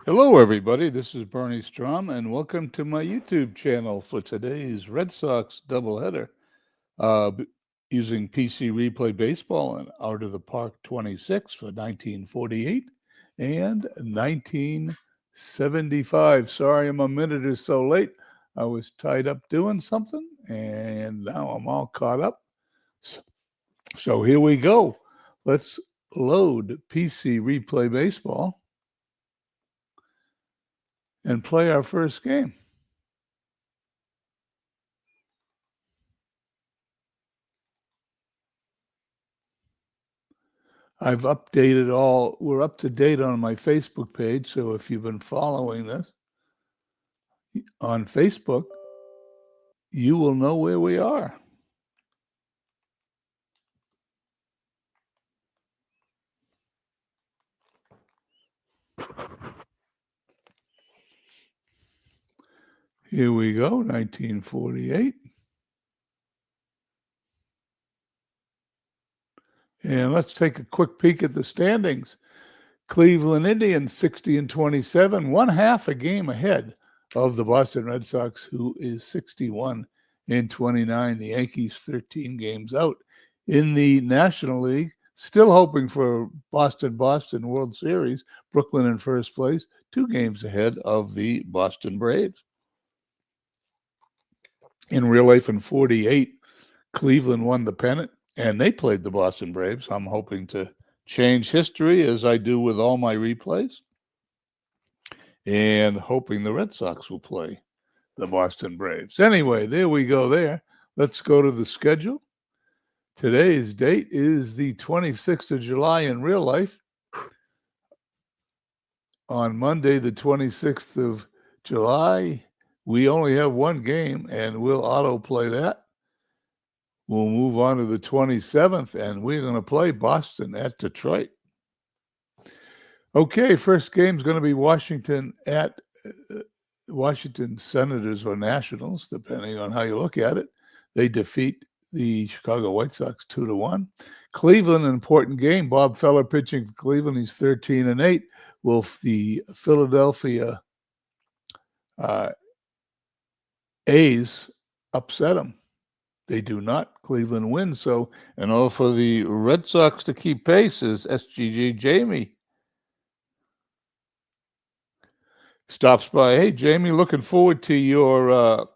Hello, everybody. This is Bernie Strom, and welcome to my YouTube channel for today's Red Sox doubleheader using PC Replay Baseball and Out of the Park 26 for 1948 and 1975. Sorry, I'm a minute or so late. I was tied up doing something, and now I'm all caught up. So here we go. Let's load PC Replay Baseball and play our first game. I've updated we're up to date on my Facebook page. So if you've been following this on Facebook, you will know where we are. Here we go, 1948. And let's take a quick peek at the standings. Cleveland Indians 60-27, one half a game ahead of the Boston Red Sox, who is 61-29. The Yankees 13 games out. In the National League, still hoping for Boston World Series, Brooklyn in first place, 2 games ahead of the Boston Braves. In real life, in 48, Cleveland won the pennant, and they played the Boston Braves. I'm hoping to change history, as I do with all my replays, and hoping the Red Sox will play the Boston Braves. Anyway, there we go there. Let's go to the schedule. Today's date is the 26th of July in real life. On Monday, the 26th of July, we only have one game, and we'll autoplay that. We'll move on to the 27th, and we're going to play Boston at Detroit. Okay, first game is going to be Washington at Washington Senators or Nationals, depending on how you look at it. They defeat the Chicago White Sox 2-1. Cleveland, an important game. Bob Feller pitching for Cleveland. He's 13-8. Will the Philadelphia A's upset him? They do not. Cleveland wins. So in order for the Red Sox to keep pace is SGG Jamie. Stops by. Hey, Jamie, looking forward to your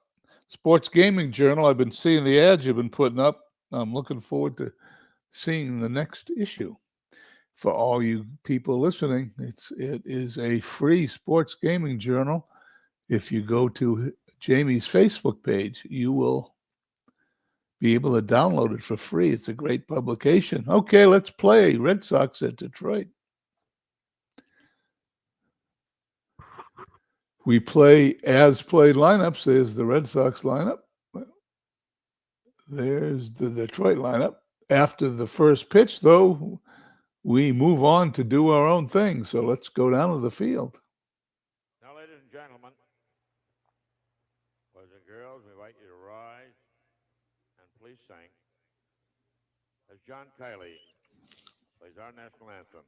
sports gaming journal. I've been seeing the ads you've been putting up. I'm looking forward to seeing the next issue. For all you people listening, it is a free sports gaming journal. If you go to Jamie's Facebook page, you will be able to download it for free. It's a great publication. Okay, let's play Red Sox at Detroit. We play as played lineups. There's the Red Sox lineup. There's the Detroit lineup. After the first pitch, though, we move on to do our own thing. So let's go down to the field. Now, ladies and gentlemen, boys and girls, we invite you to rise and please sing as John Kiley plays our national anthem.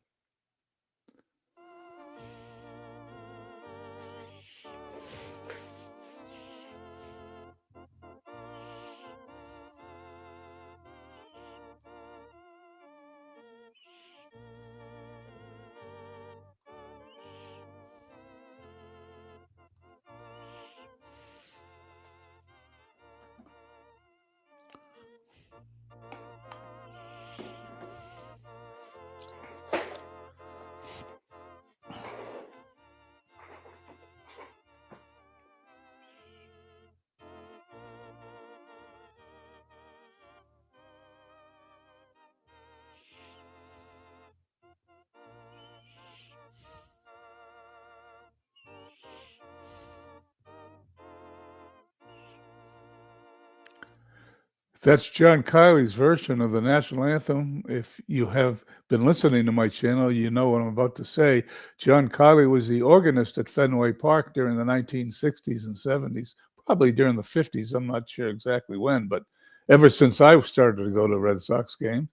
That's John Kiley's version of the national anthem. If you have been listening to my channel, you know what I'm about to say. John Kiley was the organist at Fenway Park during the 1960s and 70s, probably during the 50s. I'm not sure exactly when, but ever since I started to go to Red Sox games.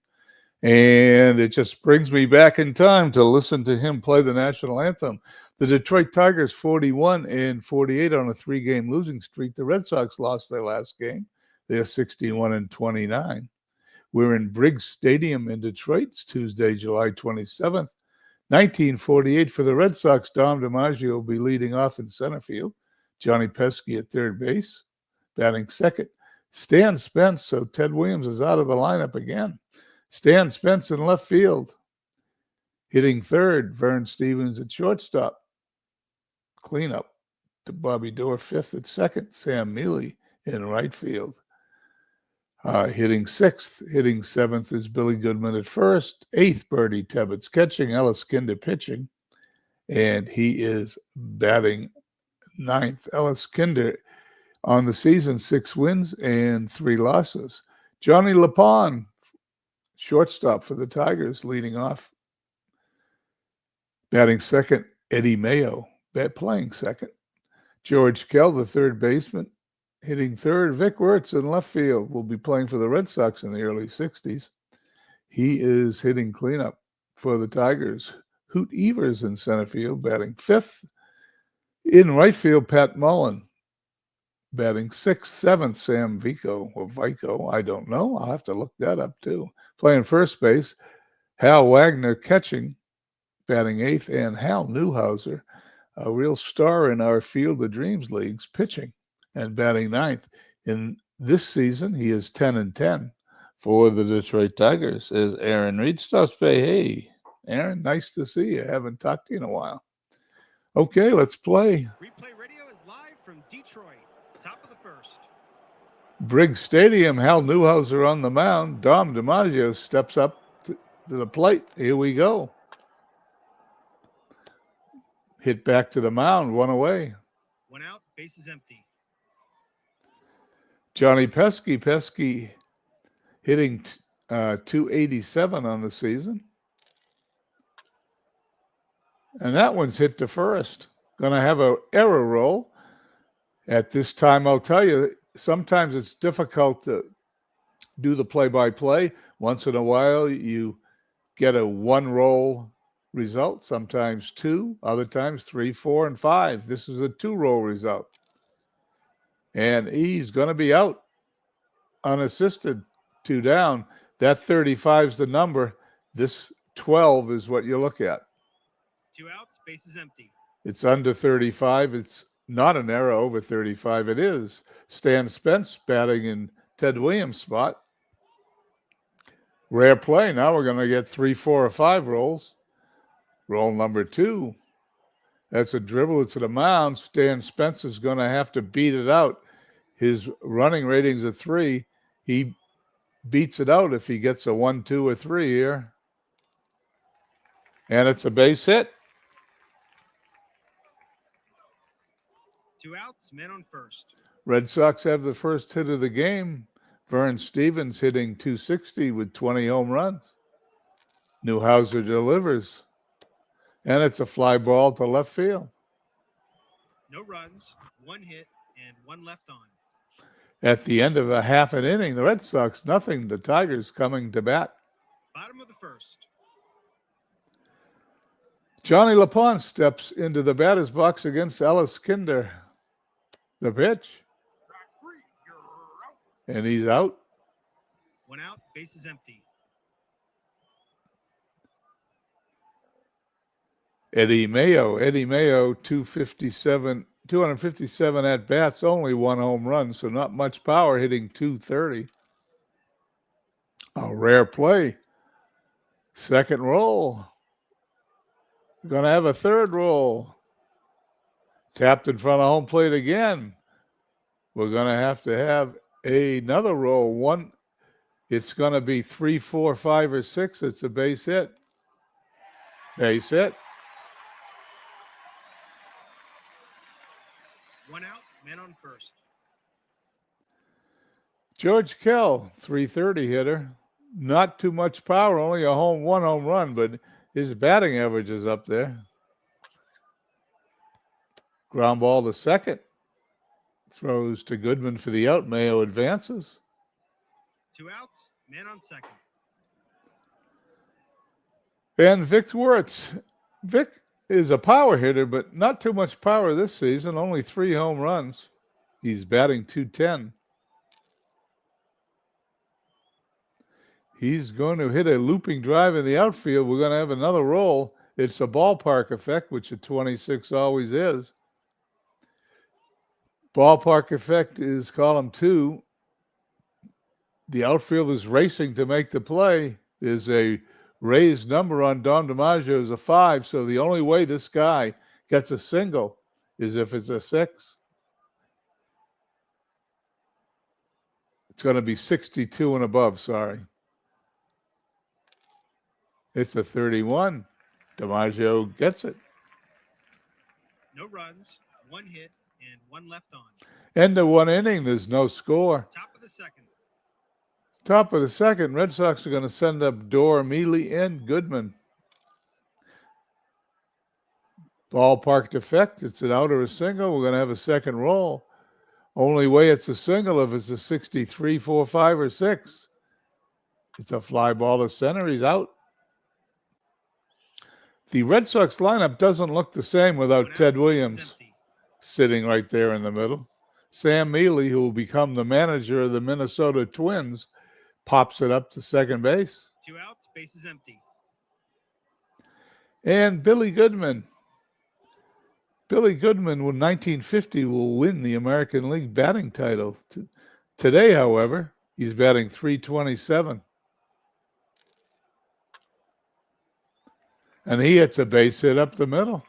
And it just brings me back in time to listen to him play the national anthem. The Detroit Tigers 41-48 on a 3-game losing streak. The Red Sox lost their last game. They're 61-29. We're in Briggs Stadium in Detroit. It's Tuesday, July 27th. 1948 for the Red Sox. Dom DiMaggio will be leading off in center field. Johnny Pesky at third base, batting second. Stan Spence, so Ted Williams is out of the lineup again. Stan Spence in left field. Hitting third, Vern Stevens at shortstop. Cleanup to Bobby Doerr, fifth at second. Sam Mealy in right field. Hitting sixth, hitting seventh is Billy Goodman at first. Eighth, Bertie Tebbets catching. Ellis Kinder pitching. And he is batting ninth. Ellis Kinder on the season, 6 wins and 3 losses. Johnny LaPon, shortstop for the Tigers, leading off. Batting second, Eddie Mayo, playing second. George Kell, the third baseman, hitting third. Vic Wirtz in left field will be playing for the Red Sox in the early 60s. He is hitting cleanup for the Tigers. Hoot Evers in center field, batting fifth. In right field, Pat Mullen, batting sixth. Seventh, Sam Vico, or Vico, I don't know. I'll have to look that up too. Playing first base, Hal Wagner catching, batting eighth, and Hal Newhouser, a real star in our Field of Dreams leagues, pitching and batting ninth. In this season, he is 10-10 for the Detroit Tigers. As Aaron Reed stops by. Hey, Aaron, nice to see you. Haven't talked to you in a while. Okay, let's play. Replay Radio is live from Detroit. Top of the first. Briggs Stadium, Hal Newhouser on the mound. Dom DiMaggio steps up to the plate. Here we go. Hit back to the mound, 1 away. 1 out, base is empty. Johnny Pesky hitting 287 on the season. And that one's hit to first. Going to have an error roll. At this time, I'll tell you, sometimes it's difficult to do the play-by-play. Once in a while, you get a 1-roll result, sometimes 2, other times 3, 4, and 5. This is a 2-roll result. And he's going to be out unassisted, 2 down. That 35 is the number. This 12 is what you look at. 2 outs, base is empty. It's under 35. It's not an error. Over 35 it is. Stan Spence batting in Ted Williams' spot. Rare play. Now we're going to get 3, 4, or 5 rolls. Roll number 2. That's a dribble to the mound. Stan Spence is going to have to beat it out. His running rating's a 3. He beats it out if he gets a 1, 2, or 3 here. And it's a base hit. 2 outs, men on first. Red Sox have the first hit of the game. Vern Stevens hitting 260 with 20 home runs. Newhouser delivers. And it's a fly ball to left field. No runs, 1 hit, and 1 left on. At the end of a half an inning, the Red Sox, nothing. The Tigers coming to bat. Bottom of the first. Johnny LaPon steps into the batter's box against Ellis Kinder. The pitch. And he's out. 1 out, base is empty. Eddie Mayo, 257 at bats, only 1 home run, so not much power, hitting 230. A rare play. Second roll. Going to have a third roll. Tapped in front of home plate again. We're going to have another roll. One, it's going to be 3, 4, 5, or 6. It's a base hit. Base hit. 1 out, men on first. George Kell, 330 hitter. Not too much power, only a 1 home run, but his batting average is up there. Ground ball to second. Throws to Goodman for the out. Mayo advances. 2 outs, men on second. And Vic Wirtz. Vic is a power hitter, but not too much power this season. Only 3 home runs. He's batting .210. He's going to hit a looping drive in the outfield. We're going to have another roll. It's a ballpark effect, which a 26 always is. Ballpark effect is column 2. The outfield is racing to make the play. Is a raised number on Dom DiMaggio is a 5, so the only way this guy gets a single is if it's a 6. It's going to be 62 and above, sorry. It's a 31. DiMaggio gets it. No runs, 1 hit, and 1 left on. End of 1 inning, there's no score. Top of the second. Top of the second, Red Sox are going to send up Dorr, Mealy, and Goodman. Ballpark defect. It's an out or a single. We're going to have a second roll. Only way it's a single if it's a 63, 4, 5, or 6. It's a fly ball to center. He's out. The Red Sox lineup doesn't look the same without Ted Williams sitting right there in the middle. Sam Mealy, who will become the manager of the Minnesota Twins, pops it up to second base. 2 outs, base is empty. And Billy Goodman. Billy Goodman, in 1950, will win the American League batting title. Today, however, he's batting .327. And he hits a base hit up the middle.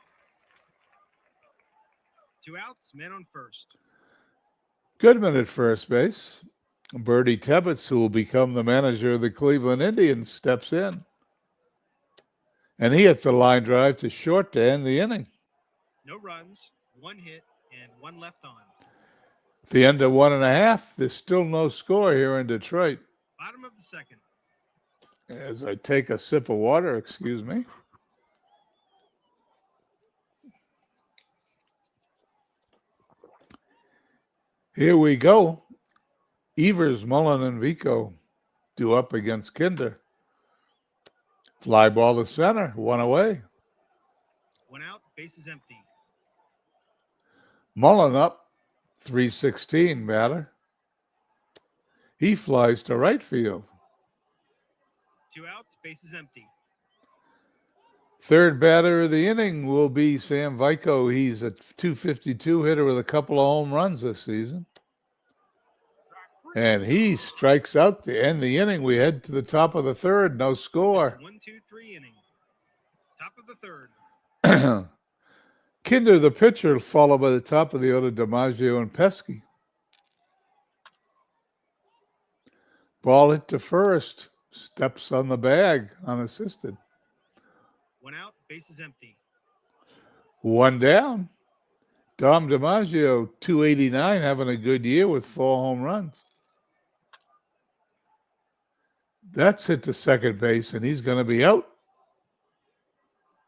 2 outs, man on first. Goodman at first base. Bertie Tebbetts, who will become the manager of the Cleveland Indians, steps in. And he hits a line drive to short to end the inning. No runs, 1 hit, and 1 left on. The end of 1.5. There's still no score here in Detroit. Bottom of the second. As I take a sip of water, excuse me. Here we go. Evers, Mullen, and Vico do up against Kinder. Fly ball to center, 1 away. 1 out, base is empty. Mullen up, .316 batter. He flies to right field. 2 outs, base is empty. Third batter of the inning will be Sam Vico. He's a .252 hitter with a couple of home runs this season. And he strikes out to end the inning. We head to the top of the third, no score. 1, 2, 3 inning. Top of the third. Kinder, the pitcher, followed by the top of the order, DiMaggio and Pesky. Ball hit to first. Steps on the bag, unassisted. 1 out, base is empty. 1 down. Dom DiMaggio, .289, having a good year with 4 home runs. That's hit to second base, and he's going to be out.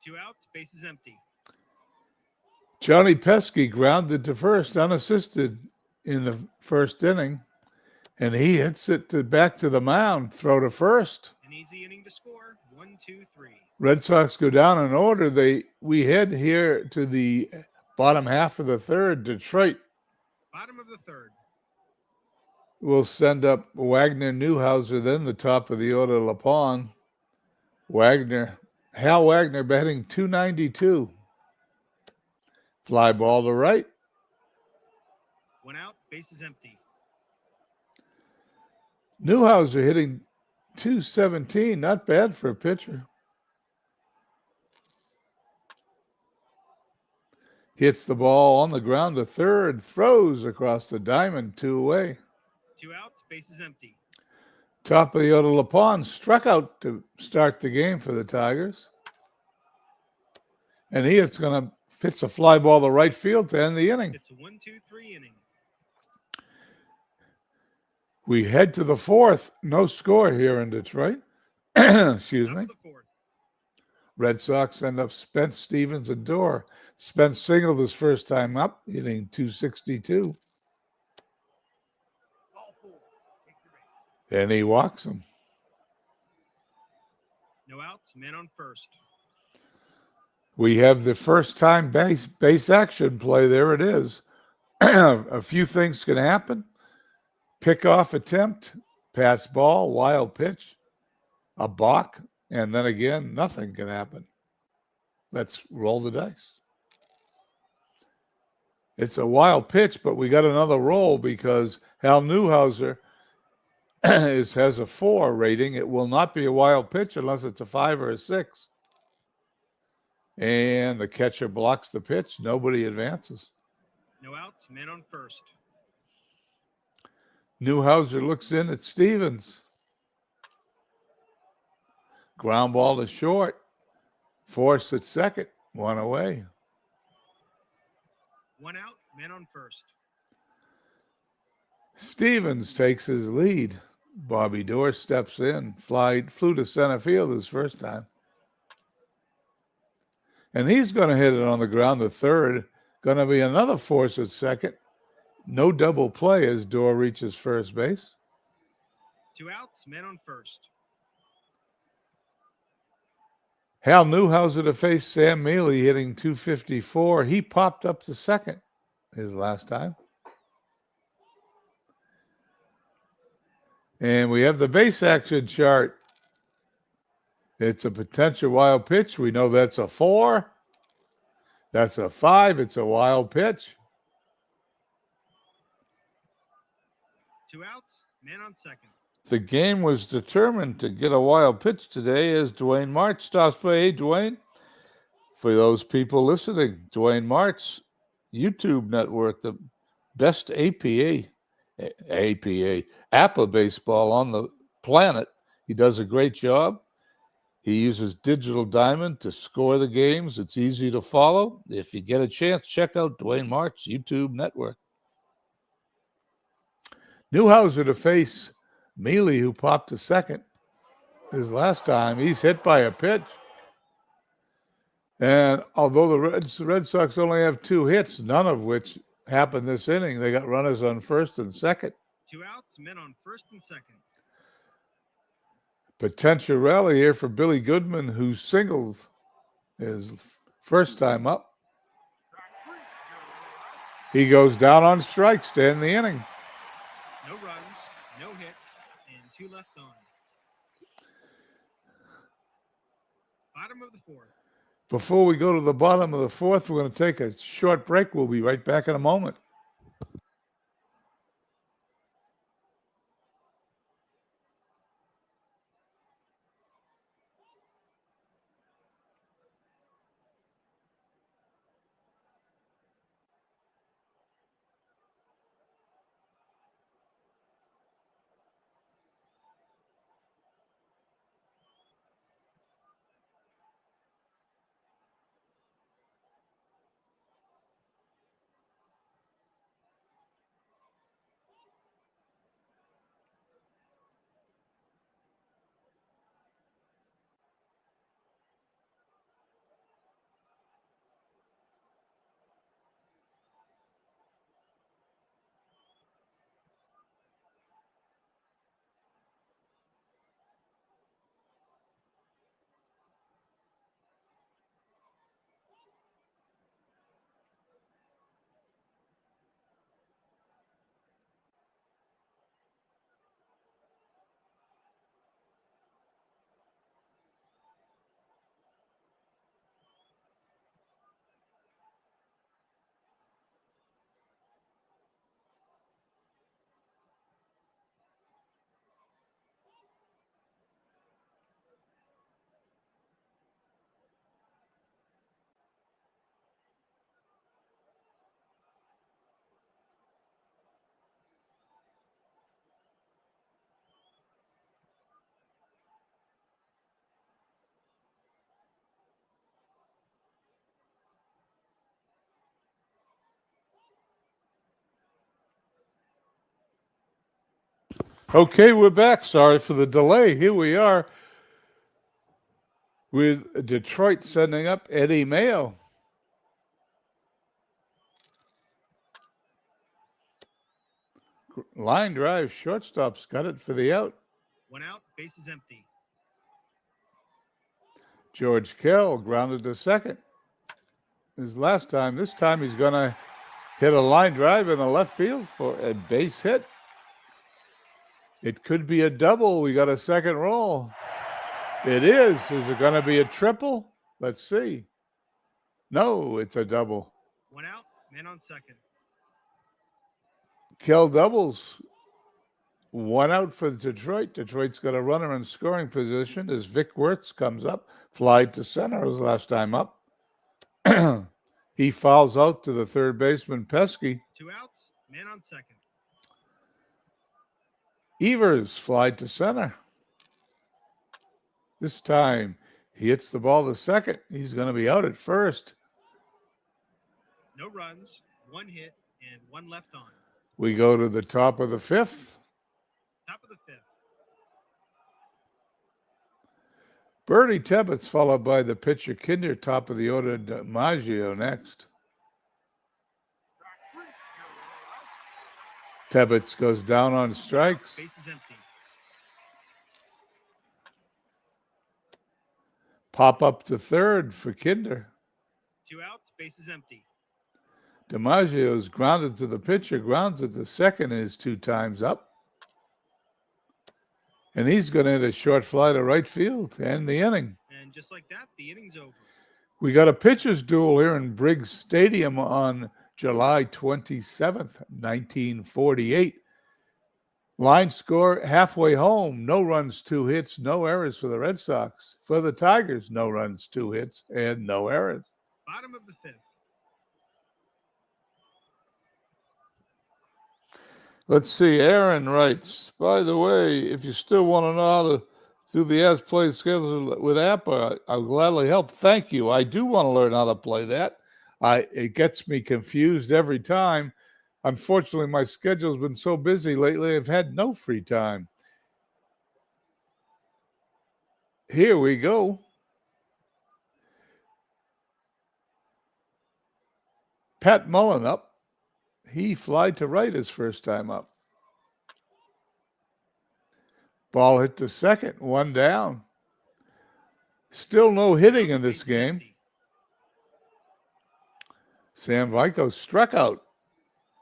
2 outs, base is empty. Johnny Pesky grounded to first, unassisted in the first inning, and he hits it back to the mound, throw to first. An easy inning to score. 1, 2, 3. Red Sox go down in order. We head here to the bottom half of the third. Detroit Bottom of the third. will send up Wagner, Newhouser, then the top of the order, LaPon. Hal Wagner batting .292. Fly ball to right. 1 out, base is empty. Newhouser hitting .217, not bad for a pitcher. Hits the ball on the ground to third, throws across the diamond, 2 away. 2 outs, base is empty. Top of the order, LaPon struck out to start the game for the Tigers. And he is going to hits a fly ball to right field to end the inning. It's a 1, 2, 3 inning. We head to the fourth. No score here in Detroit. Excuse Top me. of the fourth. Red Sox send up Spence, Stevens, and Dorr. Spence singled his first time up, hitting .262. And he walks him. No outs, man on first. We have the first time base action play. There it is. A few things can happen. Pickoff attempt, pass ball, wild pitch, a balk, and then again, nothing can happen. Let's roll the dice. It's a wild pitch, but we got another roll because Hal Newhouser has a 4 rating. It will not be a wild pitch unless it's a 5 or a 6. And the catcher blocks the pitch. Nobody advances. No outs, men on first. Newhouser looks in at Stevens. Ground ball to short. Force at second. 1 away. 1 out, men on first. Stevens takes his lead. Bobby Doerr steps in. Flew to center field his first time. And he's going to hit it on the ground to third. Going to be another force at second. No double play as Doerr reaches first base. 2 outs, men on first. Hal Newhouser to face Sam Mealy hitting .254. He popped up to second his last time. And we have the base action chart. It's a potential wild pitch. We know that's a 4. That's a 5. It's a wild pitch. 2 outs, men on second. The game was determined to get a wild pitch today as Dwayne March stops by. Hey, Dwayne, for those people listening, Dwayne March, YouTube network, the best APA baseball on the planet. He does a great job. He uses Digital Diamond to score the games. It's easy to follow. If you get a chance, check out Dwayne March YouTube network. Newhouser to face Mealy, who popped to second his last time. He's hit by a pitch. And although the Red Sox only have 2 hits, none of which happened this inning, they got runners on first and second. 2 outs, men on first and second. Potential rally here for Billy Goodman, who singled his first time up. He goes down on strikes to end the inning. No runs, no hits, and 2 left on. Bottom of the 4th. Before we go to the bottom of the 4th, we're going to take a short break. We'll be right back in a moment. Okay, we're back. Sorry for the delay. Here we are with Detroit sending up Eddie Mayo. Line drive, shortstop's got it for the out. 1 out, bases empty. George Kell grounded to second. his last time. This time he's going to hit a line drive in the left field for a base hit. It could be a double. We got a second roll. It is. Is it going to be a triple? Let's see. No, it's a double. 1 out, man on second. Kill doubles. 1 out for Detroit. Detroit's got a runner in scoring position as Vic Wirtz comes up. Fly to center his last time up. He fouls out to the third baseman, Pesky. 2 outs, man on second. Evers flied to center. This time he hits the ball to second. He's going to be out at first. No runs, 1 hit, and 1 left on. We go to the top of the fifth. Top of the fifth. Bertie Tebbets followed by the pitcher Kinder, top of the order, DiMaggio next. Tebbets goes down on strikes. Base is empty. Pop up to third for Kinder. 2 outs, base is empty. DiMaggio's grounded to the pitcher, grounded to second is 2 times up. And he's going to hit a short fly to right field to end the inning. And just like that, the inning's over. We got a pitcher's duel here in Briggs Stadium on July 27th, 1948. Line score halfway home. No runs, 2 hits, no errors for the Red Sox. For the Tigers, no runs, 2 hits, and no errors. Bottom of the fifth. Let's see. Aaron writes, by the way, if you still want to know how to do the as-played schedule with APA, I'll gladly help. Thank you. I do want to learn how to play that. It gets me confused every time. Unfortunately, my schedule's been so busy lately, I've had no free time. Here we go. Pat Mullen up. He flied to right his first time up. Ball hit to second, 1 down. Still no hitting in this game. Sam Vico struck out.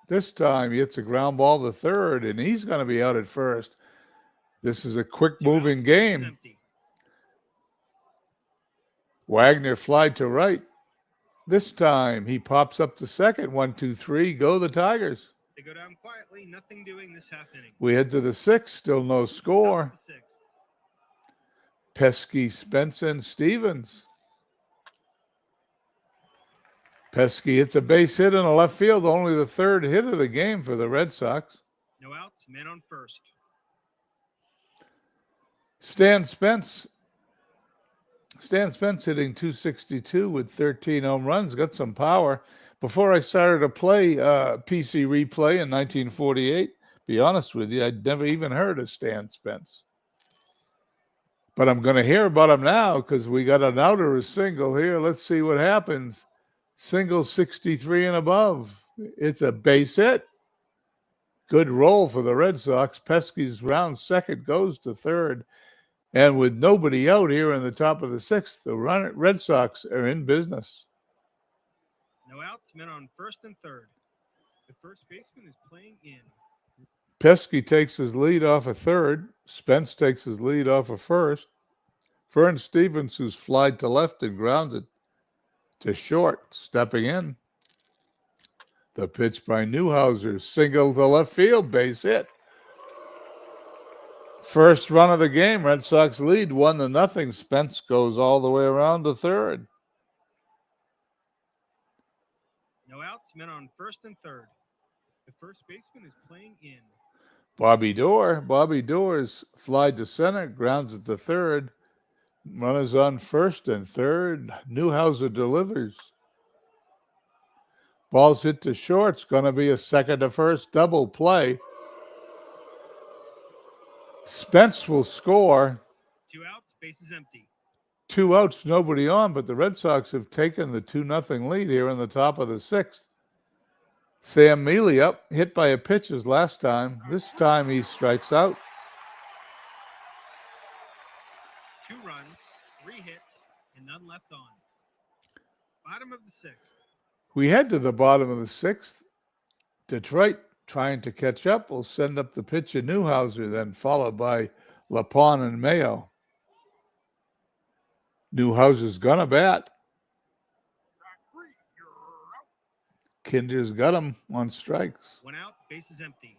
This time he hits a ground ball to third, and he's going to be out at first. This is a quick-moving game. Wagner flied to right. This time he pops up to second. 1, 2, 3. Go the Tigers. They go down quietly, nothing doing this half inning. We head to the 6th. Still no score. Top of the 6th. Pesky, Spence, and Stevens. Pesky hits a base hit in the left field, only the 3rd hit of the game for the Red Sox. No outs, man on first. Stan Spence hitting .262 with 13 home runs, got some power. Before I started to play PC Replay in 1948, be honest with you, I'd never even heard of Stan Spence. But I'm going to hear about him now because we got an out or a single here. Let's see what happens. Single 63 and above. It's a base hit. Good roll for the Red Sox. Pesky's round second goes to third. And with nobody out here in the top of the 6th, the Red Sox are in business. No outs, men on first and third. The first baseman is playing in. Pesky takes his lead off of third. Spence takes his lead off of first. Fern Stevens, who's flied to left and grounded to short, stepping in. The pitch by Newhouser, single to left field, base hit. First run of the game, Red Sox lead 1-0. Spence goes all the way around to third. No outs, men on first and third. The first baseman is playing in. Bobby Doer's flied to center, grounds it to third. Runners on first and third. Newhouser delivers. Ball's hit to short. It's going to be a second to first double play. Spence will score. 2 outs, base is empty. 2 outs, nobody on, but the Red Sox have taken the 2-0 lead here in the top of the 6th. Sam Mealy up, hit by a pitch his last time. This time he strikes out. 2 runs, 3 hits, and none left on. Bottom of the 6th. We head to the bottom of the sixth. Detroit, trying to catch up, will send up the pitch of Newhouser, then followed by LaPon and Mayo. Newhouser's gonna bat. Kinder's got him on strikes. 1 out, bases empty.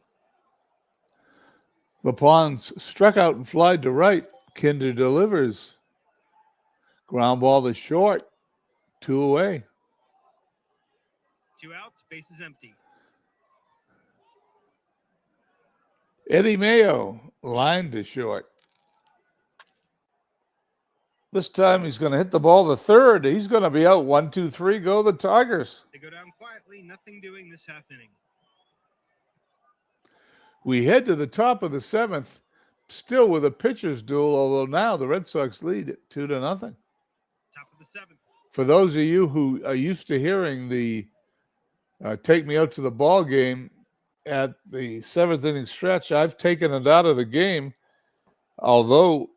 LaPon's struck out and flied to right. Kinder delivers. Ground ball to short. 2 away. 2 outs, bases empty. Eddie Mayo lined to short. This time he's going to hit the ball to third. He's going to be out. 1, 2, 3. Go the Tigers. They go down quietly, nothing doing this half inning. We head to the top of the seventh, still with a pitcher's duel, although now the Red Sox lead it 2-0. Top of the seventh. For those of you who are used to hearing the take me out to the ball game at the seventh inning stretch, I've taken it out of the game, although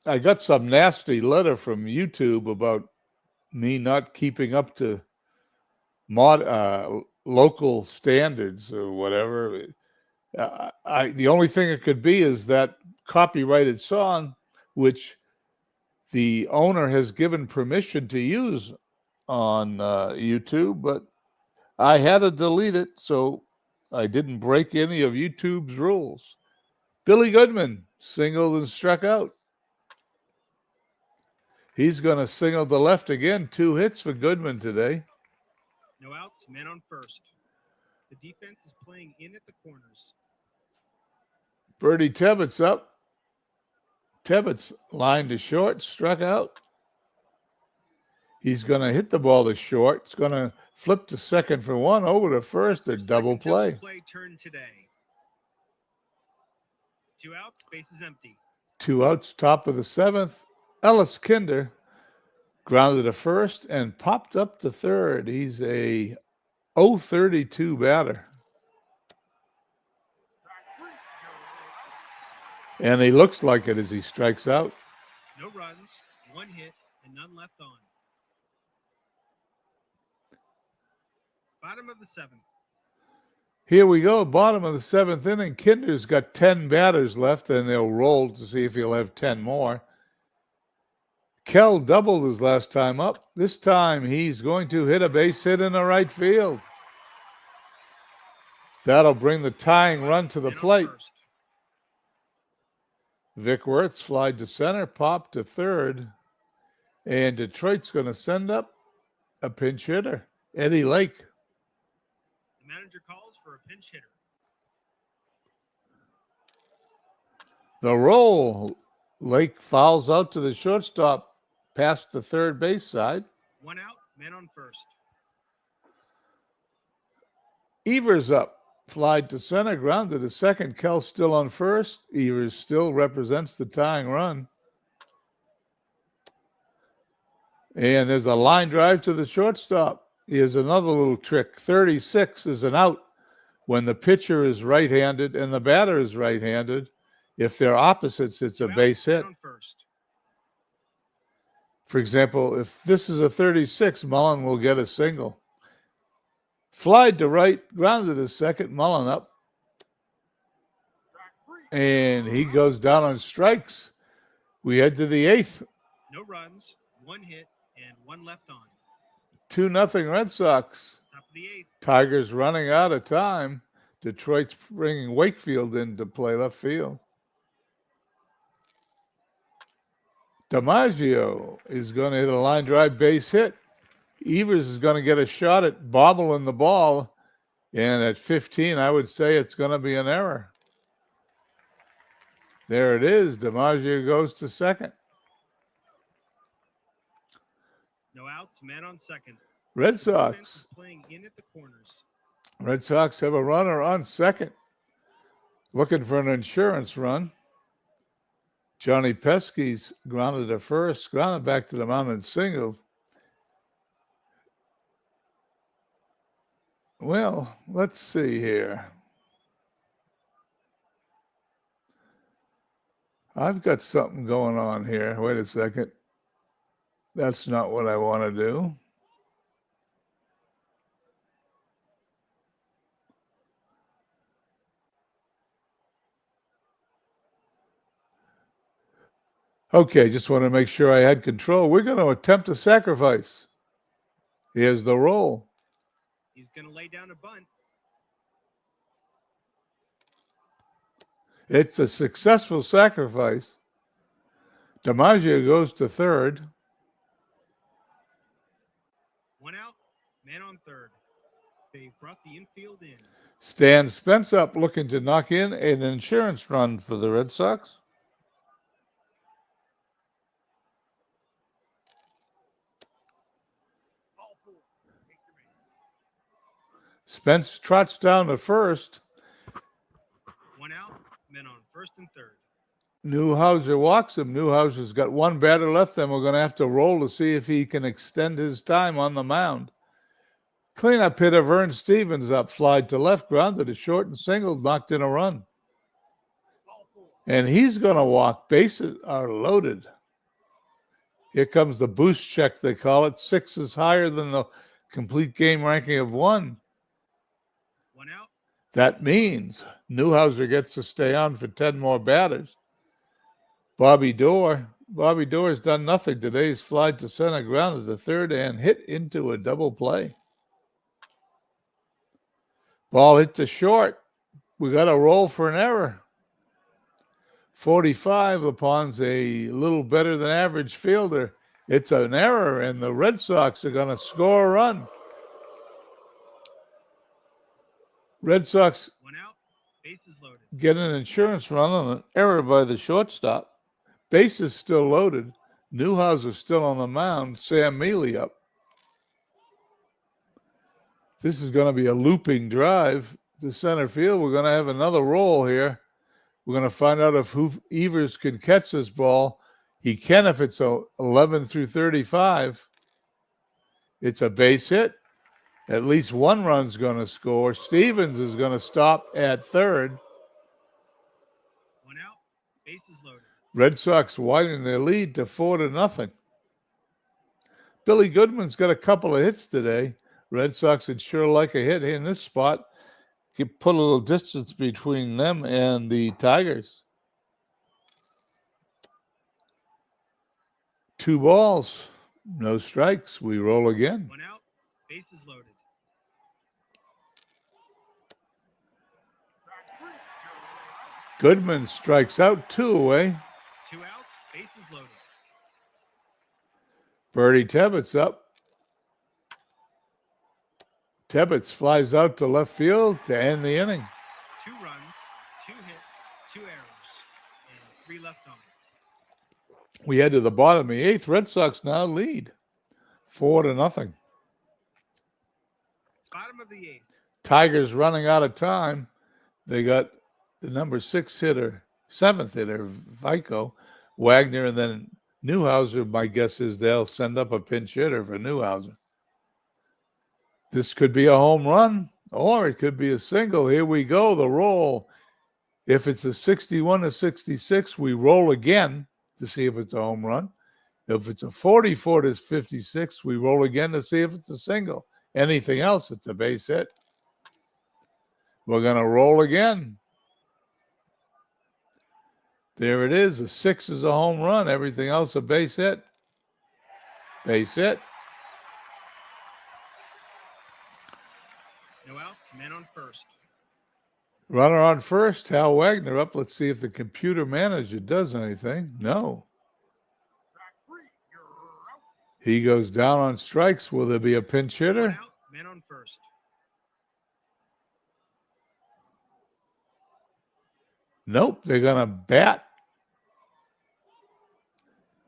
I got some nasty letter from YouTube about me not keeping up to local standards or whatever. The only thing it could be is that copyrighted song, which the owner has given permission to use on YouTube, but I had to delete it, so I didn't break any of YouTube's rules. Billy Goodman singled and struck out. He's going to single to left again. 2 hits for Goodman today. No outs, man on first. The defense is playing in at the corners. Bertie Tebbets up. Tebbets lined to short, struck out. He's going to hit the ball to short. It's going to flip to second for 1, over to first, a double play. Double play turn today. 2 outs, bases empty. 2 outs, top of the seventh. Ellis Kinder grounded to first and popped up to third. He's a 0-32 batter. And he looks like it as he strikes out. No runs, 1 hit, and none left on. Bottom of the seventh. Here we go, bottom of the seventh inning. Kinder's got 10 batters left, and they'll roll to see if he'll have 10 more. Kell doubled his last time up. This time he's going to hit a base hit in the right field. That'll bring the tying run to the plate. Vic Wertz flied to center, popped to third, and Detroit's going to send up a pinch hitter, Eddie Lake. The manager calls for a pinch hitter. The roll. Lake fouls out to the shortstop, past the third base side. 1 out, man on first. Evers up. Flied to center, grounded to second. Kell still on first. Evers still represents the tying run. And there's a line drive to the shortstop. Here's another little trick. 36 is an out when the pitcher is right-handed and the batter is right-handed. If they're opposites, it's a base hit. For example, if this is a 36, Mullen will get a single. Flied to right, grounded to second, Mullen up. And he goes down on strikes. We head to the eighth. No runs, 1 hit, and 1 left on. 2-0 Red Sox. Top of the eighth. Tigers running out of time. Detroit's bringing Wakefield in to play left field. DiMaggio is going to hit a line drive base hit. Evers is going to get a shot at bobbling the ball. And at 15, I would say it's going to be an error. There it is. DiMaggio goes to second. No outs, man on second. Red The defense Sox. is playing in at the corners. Red Sox have a runner on second. Looking for an insurance run. Johnny Pesky's grounded to first, grounded back to the mound and singled. Well, let's see here. I've got something going on here. Wait a second. That's not what I want to do. Okay, just want to make sure I had control. We're going to attempt a sacrifice. Here's the roll. He's going to lay down a bunt. It's a successful sacrifice. DiMaggio goes to third. 1 out, man on third. They brought the infield in. Stan Spence up looking to knock in an insurance run for the Red Sox. Spence trots down to first. 1 out, men on first and third. Newhouser walks him. Newhouser's got one batter left, then we're going to have to roll to see if he can extend his time on the mound. Cleanup hitter Vern Stevens up, flied to left, grounded to short and singled, knocked in a run. And he's going to walk. Bases are loaded. Here comes the boost check, they call it. 6 is higher than the complete game ranking of 1. 1 out. That means Newhouser gets to stay on for 10 more batters. Bobby Doerr has done nothing today. He's flied to center, grounded to third, and hit into a double play. Ball hit to short. We got a roll for an error. 45, LaPon's a little better than average fielder. It's an error, and the Red Sox are going to score a run. Red Sox 1 out, bases loaded. get an insurance run on an error by the shortstop. Bases still loaded. Newhouser still on the mound. Sam Mealy up. This is going to be a looping drive to center field. We're going to have another roll here. We're going to find out if Evers can catch this ball. He can if it's 11 through 35. It's a base hit. At least one run's going to score. Stevens is going to stop at third. 1 out, bases loaded. Red Sox widen their lead to 4-0. Billy Goodman's got a couple of hits today. Red Sox would sure like a hit in this spot. Could put a little distance between them and the Tigers. 2 balls, no strikes. We roll again. 1 out, bases loaded. Goodman strikes out, 2 away. 2 outs, bases loaded. Bertie Tebbets up. Tebbets flies out to left field to end the inning. 2 runs, 2 hits, 2 errors, and 3 left on. We head to the bottom of the 8th. Red Sox now lead 4-0. Bottom of the 8th. Tigers running out of time. They got the number 7th hitter, Vico, Wagner, and then Newhouser. My guess is they'll send up a pinch hitter for Newhouser. This could be a home run, or it could be a single. Here we go, the roll. If it's a 61-66, we roll again to see if it's a home run. If it's a 44-56, we roll again to see if it's a single. Anything else, it's a base hit. We're going to roll again. There it is. A 6 is a home run. Everything else a base hit. Base hit. No outs, men on first. Runner on first. Hal Wagner up. Let's see if the computer manager does anything. No. He goes down on strikes. Will there be a pinch hitter? 1 out, men on first. Nope. They're going to bat.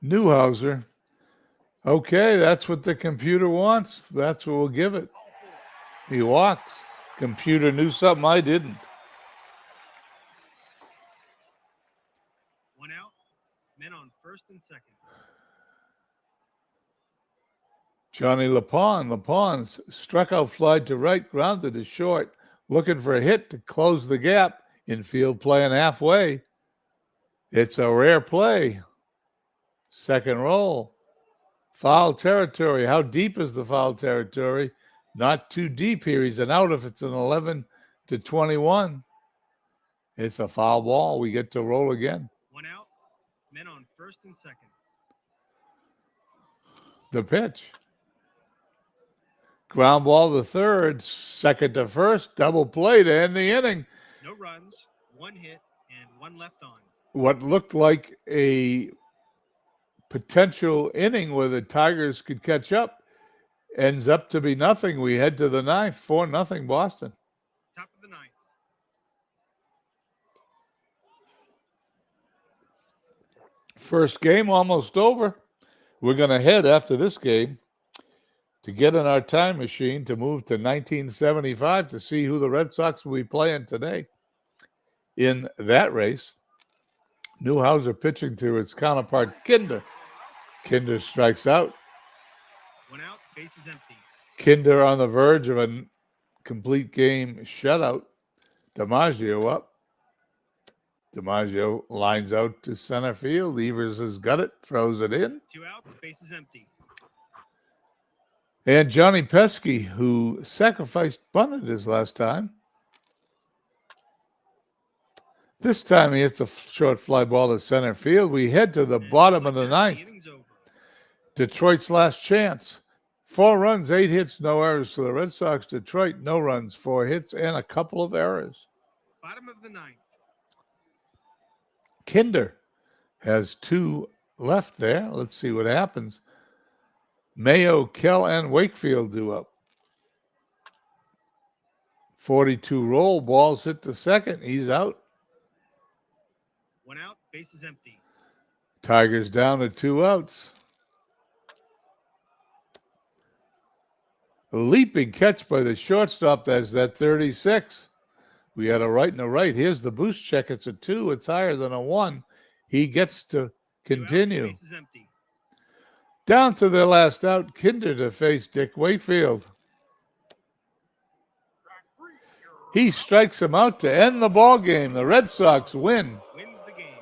Newhouser. Okay, that's what the computer wants. That's what we'll give it. He walks. Computer knew something I didn't. 1 out, men on first and second. Johnny LaPon. LaPon's struck out, fly to right, grounded to short, looking for a hit to close the gap. Infield playing halfway. It's a rare play. Second roll. Foul territory. How deep is the foul territory? Not too deep here. He's an out if it's an 11-21. It's a foul ball. We get to roll again. 1 out, men on first first and second. The pitch. Ground ball to third, second to first, double play to end the inning. No runs, 1 hit, and 1 left on. What looked like a potential inning where the Tigers could catch up ends up to be nothing. We head to the ninth, 4-0 Boston. Top of the ninth. First game almost over. We're going to head after this game to get in our time machine to move to 1975 to see who the Red Sox will be playing today. In that race, Newhouser pitching to its counterpart, Kinder. Kinder strikes out. 1 out, base is empty. Kinder on the verge of a complete game shutout. DiMaggio up. DiMaggio lines out to center field. Evers has got it, throws it in. 2 outs, base is empty. And Johnny Pesky, who sacrificed bunted his last time. This time he hits a short fly ball to center field. We head to the bottom of the ninth. inning's over. Detroit's last chance. 4 runs, 8 hits, no errors. So the Red Sox, Detroit, no runs, 4 hits, and a couple of errors. Bottom of the ninth. Kinder has 2 left there. Let's see what happens. Mayo, Kell, and Wakefield do up. 42 roll, balls hit to second. He's out. 1 out, base is empty. Tigers down to 2 outs. A leaping catch by the shortstop. That's that 36. We had a right and a right. Here's the boost check. It's a 2. It's higher than a 1. He gets to 2 outs, continue. base is empty. Down to their last out, Kinder to face Dick Wakefield. He strikes him out to end the ball game. The Red Sox win. Wins the game.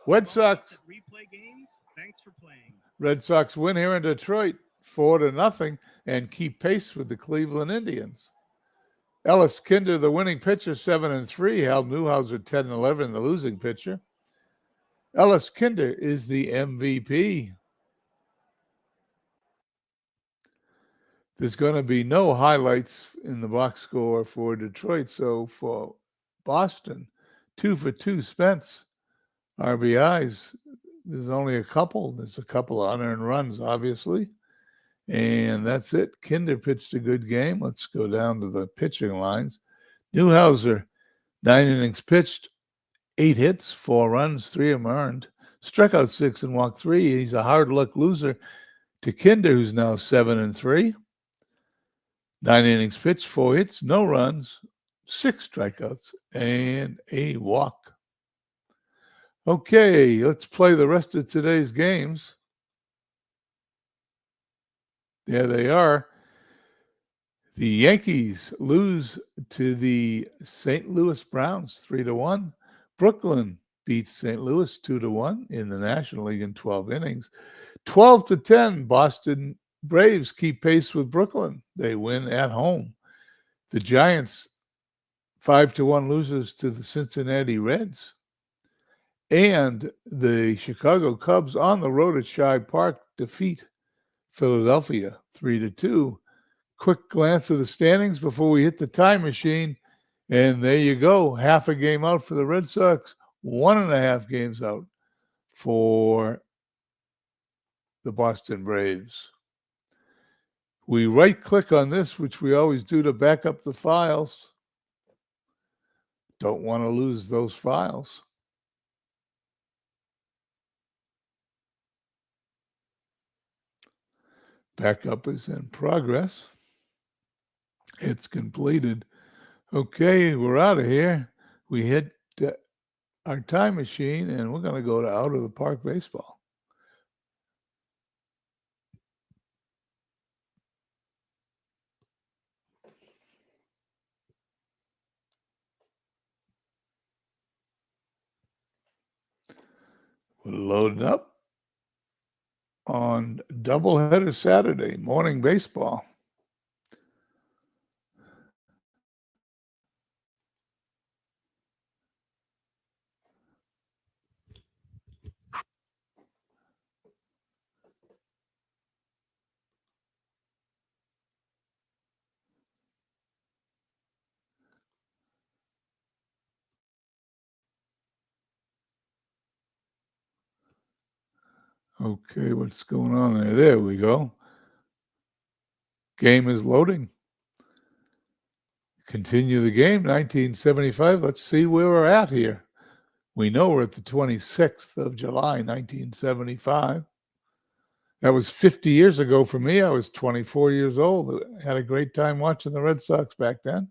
Red Sox Replay games, thanks for playing. Red Sox win here in Detroit 4-0 and keep pace with the Cleveland Indians. Ellis Kinder, the winning pitcher, 7-3. Hal Newhouser, 10-11, the losing pitcher. Ellis Kinder is the MVP. There's going to be no highlights in the box score for Detroit. So for Boston, 2 for 2 Spence. RBIs, there's only a couple. There's a couple of unearned runs, obviously. And that's it. Kinder pitched a good game. Let's go down to the pitching lines. Newhouser, 9 innings pitched, 8 hits, 4 runs, 3 of them earned. Struck out 6 and walked 3. He's a hard luck loser to Kinder, who's now 7-3. 9 innings pitched, 4 hits, no runs, 6 strikeouts, and a walk. Okay, let's play the rest of today's games. There they are. The Yankees lose to the St. Louis Browns 3-1. Brooklyn beats St. Louis 2-1 in the National League in 12 innings. 12-10, Boston Braves keep pace with Brooklyn. They win at home. The Giants 5-1 losers to the Cincinnati Reds. And the Chicago Cubs on the road at Shibe Park defeat Philadelphia 3-2. Quick glance of the standings before we hit the time machine. And there you go. Half a game out for the Red Sox. 1.5 games out for the Boston Braves. We right-click on this, which we always do to back up the files. Don't want to lose those files. Backup is in progress. It's completed. Okay, we're out of here. We hit our time machine, and we're going to go to Out of the Park Baseball. We're loading up on doubleheader Saturday, morning baseball. Okay, what's going on there? There we go. Game is loading. Continue the game, 1975. Let's see where we're at here. We know we're at the 26th of July, 1975. That was 50 years ago for me. I was 24 years old. I had a great time watching the Red Sox back then.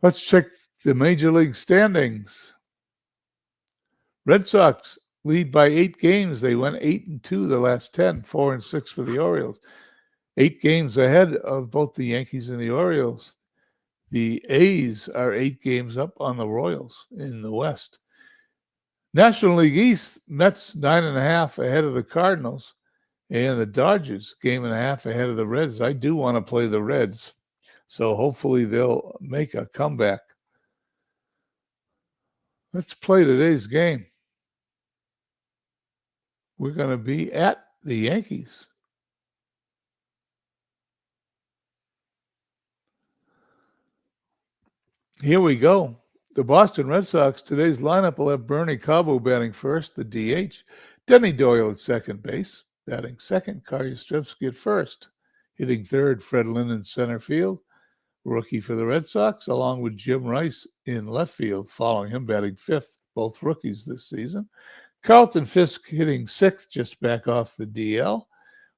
Let's check the Major League standings. Red Sox lead by 8 games. They went 8-2 the last 10, 4-6 for the Orioles. 8 games ahead of both the Yankees and the Orioles. The A's are 8 games up on the Royals in the West. National League East, Mets 9.5 ahead of the Cardinals, and the Dodgers 1.5 ahead of the Reds. I do want to play the Reds, so hopefully they'll make a comeback. Let's play today's game. We're going to be at the Yankees. Here we go. The Boston Red Sox, today's lineup will have Bernie Cabo batting first, the DH, Denny Doyle at second base, batting second, Kari Yastrzemski at first, hitting third, Fred Lynn in center field, rookie for the Red Sox, along with Jim Rice in left field, following him batting fifth, both rookies this season. Carlton Fisk hitting sixth, just back off the DL.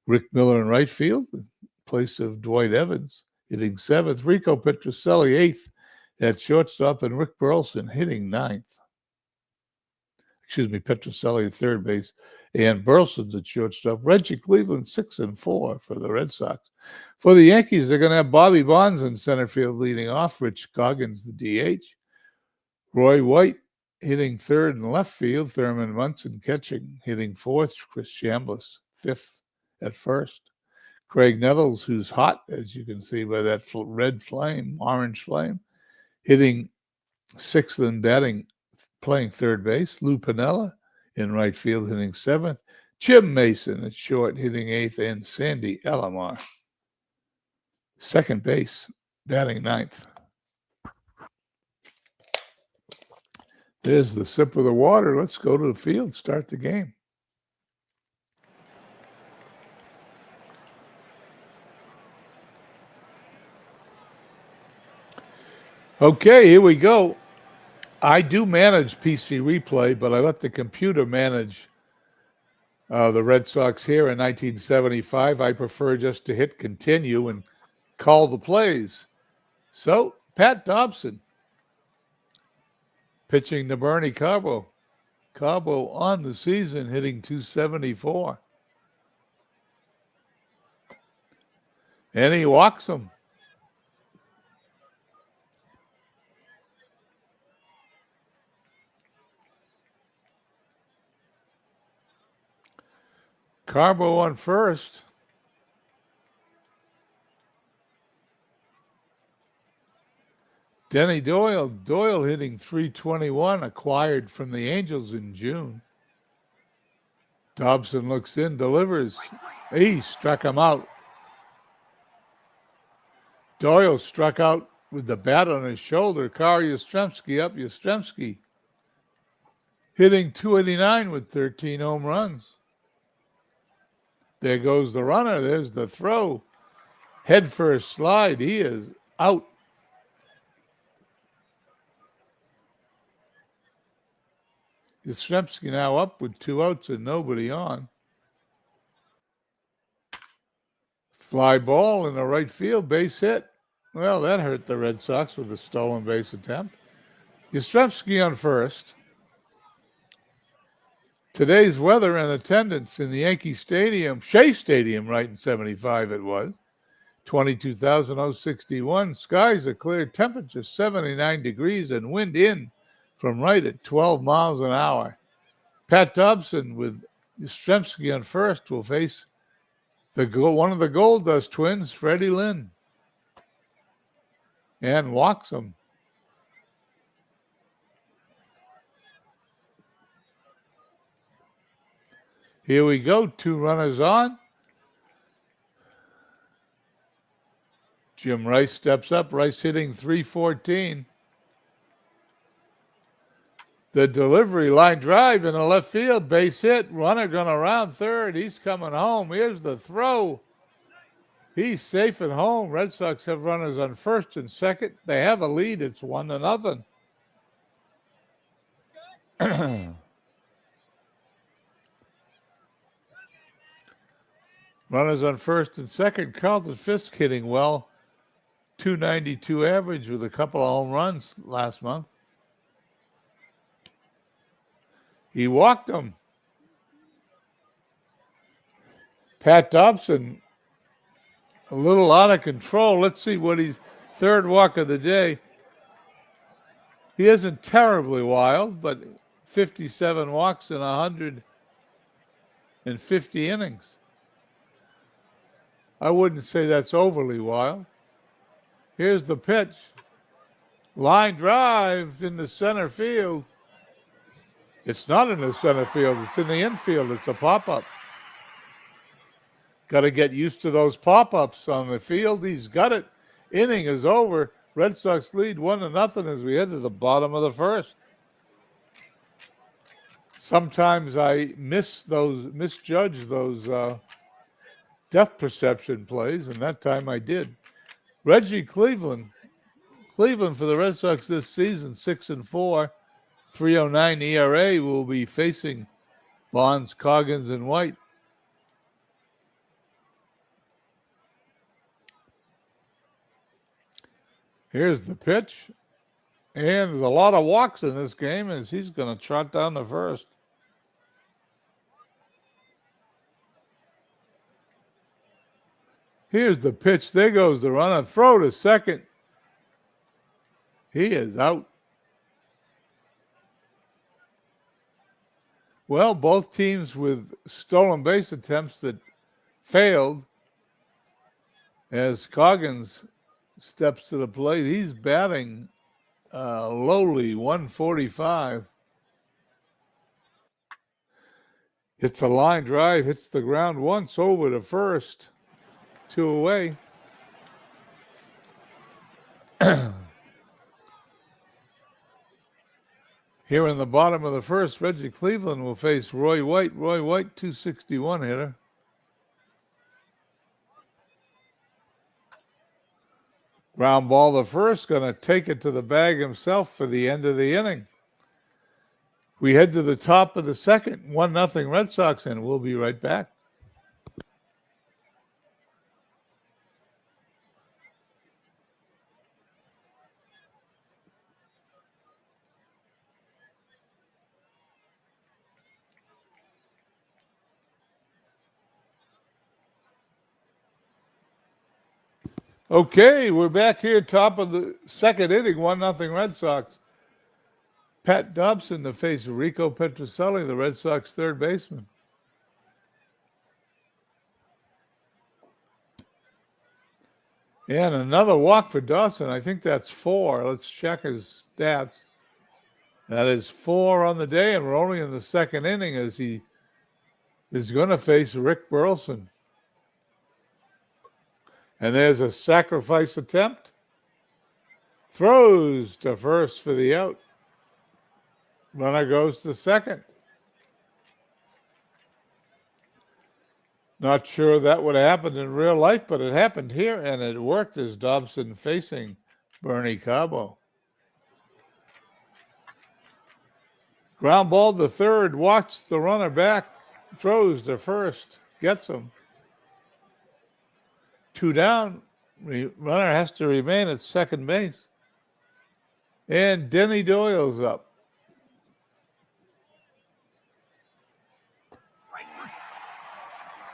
Rick Miller in right field, in place of Dwight Evans, hitting seventh. Rico Petrocelli eighth at shortstop, and Rick Burleson hitting ninth. Petrocelli at third base, and Burleson's at shortstop. Reggie Cleveland 6-4 for the Red Sox. For the Yankees, they're going to have Bobby Bonds in center field leading off, Rich Coggins the DH, Roy White hitting third and left field, Thurman Munson catching, hitting fourth, Chris Chambliss fifth at first. Craig Nettles, who's hot, as you can see by that red flame, orange flame, hitting sixth and batting, playing third base. Lou Piniella in right field, hitting seventh. Jim Mason at short, hitting eighth, and Sandy Alomar, second base, batting ninth. There's the sip of the water. Let's go to the field, start the game. Okay, here we go. I do manage PC Replay, but I let the computer manage the Red Sox here in 1975. I prefer just to hit continue and call the plays. So, Pat Dobson pitching to Bernie Cabo. Cabo on the season hitting .274. And he walks him. Carbo on first. Denny Doyle. Doyle hitting .321, acquired from the Angels in June. Dobson looks in, delivers. He struck him out. Doyle struck out with the bat on his shoulder. Kari Yastrzemski up. Yastrzemski hitting .289 with 13 home runs. There goes the runner. There's the throw. Head first slide. He is out. Yastrzemski now up with 2 outs and nobody on. Fly ball in the right field, base hit. Well, that hurt the Red Sox with a stolen base attempt. Yastrzemski on first. Today's weather and attendance in the Yankee Stadium, Shea Stadium, right in 75 it was, 22,061. Skies are clear, temperature 79 degrees, and wind in from right at 12 miles an hour. Pat Dobson with Yastrzemski on first will face one of the Gold Dust twins, Freddie Lynn, and walks him. Here we go, 2 runners on. Jim Rice steps up. Rice hitting .314. The delivery, line drive in the left field, base hit. Runner going to round third. He's coming home. Here's the throw. He's safe at home. Red Sox have runners on first and second. They have a lead. It's 1-0. Runners on first and second. Carlton Fisk hitting well. .292 average with a couple of home runs last month. He walked them. Pat Dobson, a little out of control. Let's see what he's third walk of the day. He isn't terribly wild, but 57 walks in 150 innings. I wouldn't say that's overly wild. Here's the pitch. Line drive in the center field. It's not in the center field. It's in the infield. It's a pop-up. Got to get used to those pop-ups on the field. He's got it. Inning is over. Red Sox lead 1-0 as we head to the bottom of the first. Sometimes I misjudge those depth perception plays, and that time I did. Reggie Cleveland. Cleveland for the Red Sox this season, 6-4. 3.09 ERA, will be facing Bonds, Coggins, and White. Here's the pitch. And there's a lot of walks in this game as he's going to trot down the first. Here's the pitch. There goes the runner. Throw to second. He is out. Well, both teams with stolen base attempts that failed as Coggins steps to the plate. He's batting lowly 145. Hits a line drive, hits the ground once over to first, 2 away. Here in the bottom of the first, Reggie Cleveland will face Roy White. Roy White, 261 hitter. Ground ball the first, going to take it to the bag himself for the end of the inning. We head to the top of the second, 1-0 Red Sox, and we'll be right back. Okay, we're back here, top of the second inning, 1-0 Red Sox. Pat Dobson to face Rico Petrocelli, the Red Sox third baseman. And another walk for Dawson. I think that's 4. Let's check his stats. That is 4 on the day, and we're only in the second inning as he is going to face Rick Burleson. And there's a sacrifice attempt. Throws to first for the out. Runner goes to second. Not sure that would have happened in real life, but it happened here, and it worked as Dobson facing Bernie Cabo. Ground ball to third, walks the runner back, throws to first, gets him. 2 down, runner has to remain at second base. And Denny Doyle's up.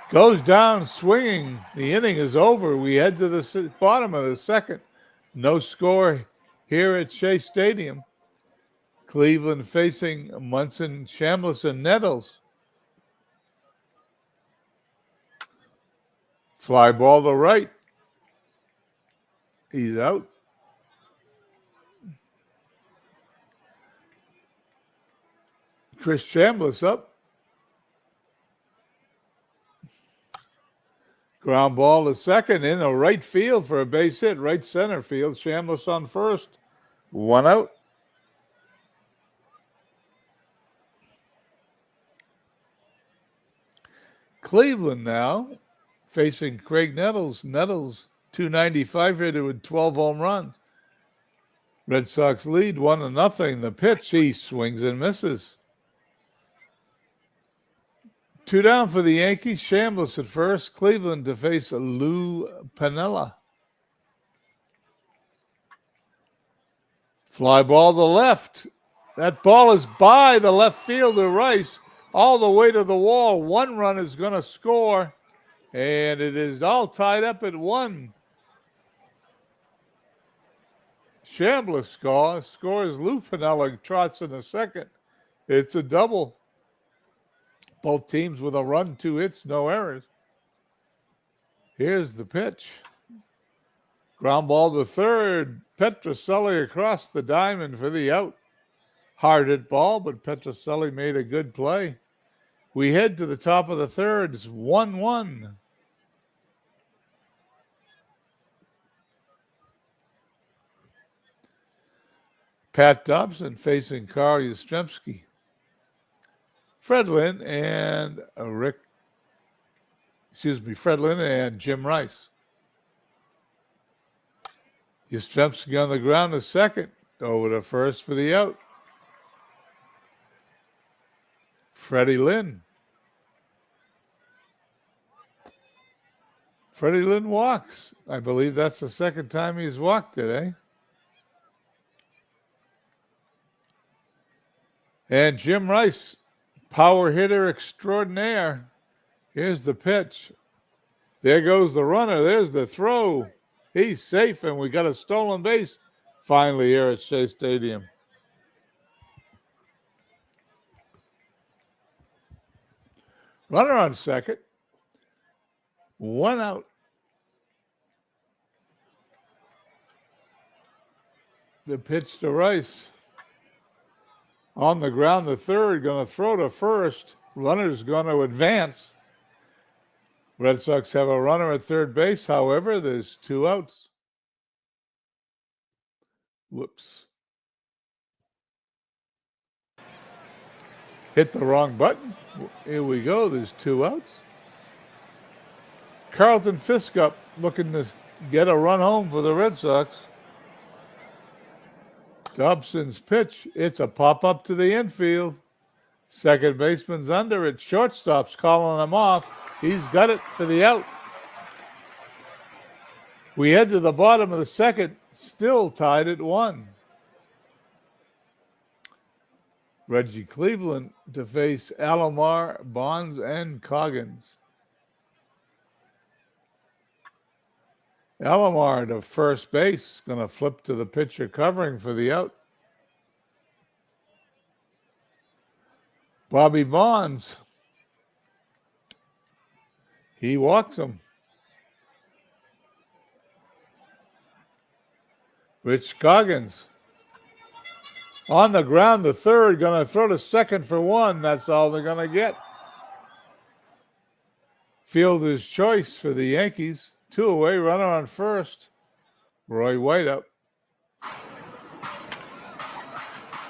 Goes down swinging. The inning is over. We head to the bottom of the second. No score here at Shea Stadium. Cleveland facing Munson, Chambliss, and Nettles. Fly ball to right. He's out. Chris Chambliss up. Ground ball to second in a right field for a base hit. Right center field. Chambliss on first. 1 out. Cleveland now facing Craig Nettles. Nettles, 295 hitter with 12 home runs. Red Sox lead 1-0. The pitch, he swings and misses. 2 down for the Yankees. Chambliss at first. Cleveland to face Lou Piniella. Fly ball to left. That ball is by the left fielder, Rice, all the way to the wall. 1 run is going to score, and it is all tied up at 1. Chambliss scores. Lou Piniella trots in the second. It's a double. Both teams with a run, 2 hits, no errors. Here's the pitch. Ground ball to third. Petrocelli across the diamond for the out. Hard hit ball, but Petrocelli made a good play. We head to the top of the third. It's 1-1. Pat Dobson facing Carl Yastrzemski. Fred Lynn and Fred Lynn and Jim Rice. Yastrzemski on the ground to second. Over to first for the out. Freddie Lynn. Freddie Lynn walks. I believe that's the second time he's walked today. And Jim Rice, power hitter extraordinaire. Here's the pitch. There goes the runner. There's the throw. He's safe, and we got a stolen base finally here at Shea Stadium. Runner on second. 1 out. The pitch to Rice. On the ground to third, going to throw to first. Runner's going to advance. Red Sox have a runner at third base. However, there's 2 outs. Whoops. Hit the wrong button. Here we go. There's 2 outs. Carlton Fisk up, looking to get a run home for the Red Sox. Dobson's pitch. It's a pop-up to the infield. Second baseman's under it. Shortstop's calling him off. He's got it for the out. We head to the bottom of the second, still tied at 1. Reggie Cleveland to face Alomar, Bonds, and Coggins. Alomar to first base, going to flip to the pitcher covering for the out. Bobby Bonds. He walks him. Rich Coggins. On the ground to third, going to throw to second for 1. That's all they're going to get. Fielder's choice for the Yankees. 2 away, runner on first. Roy White up.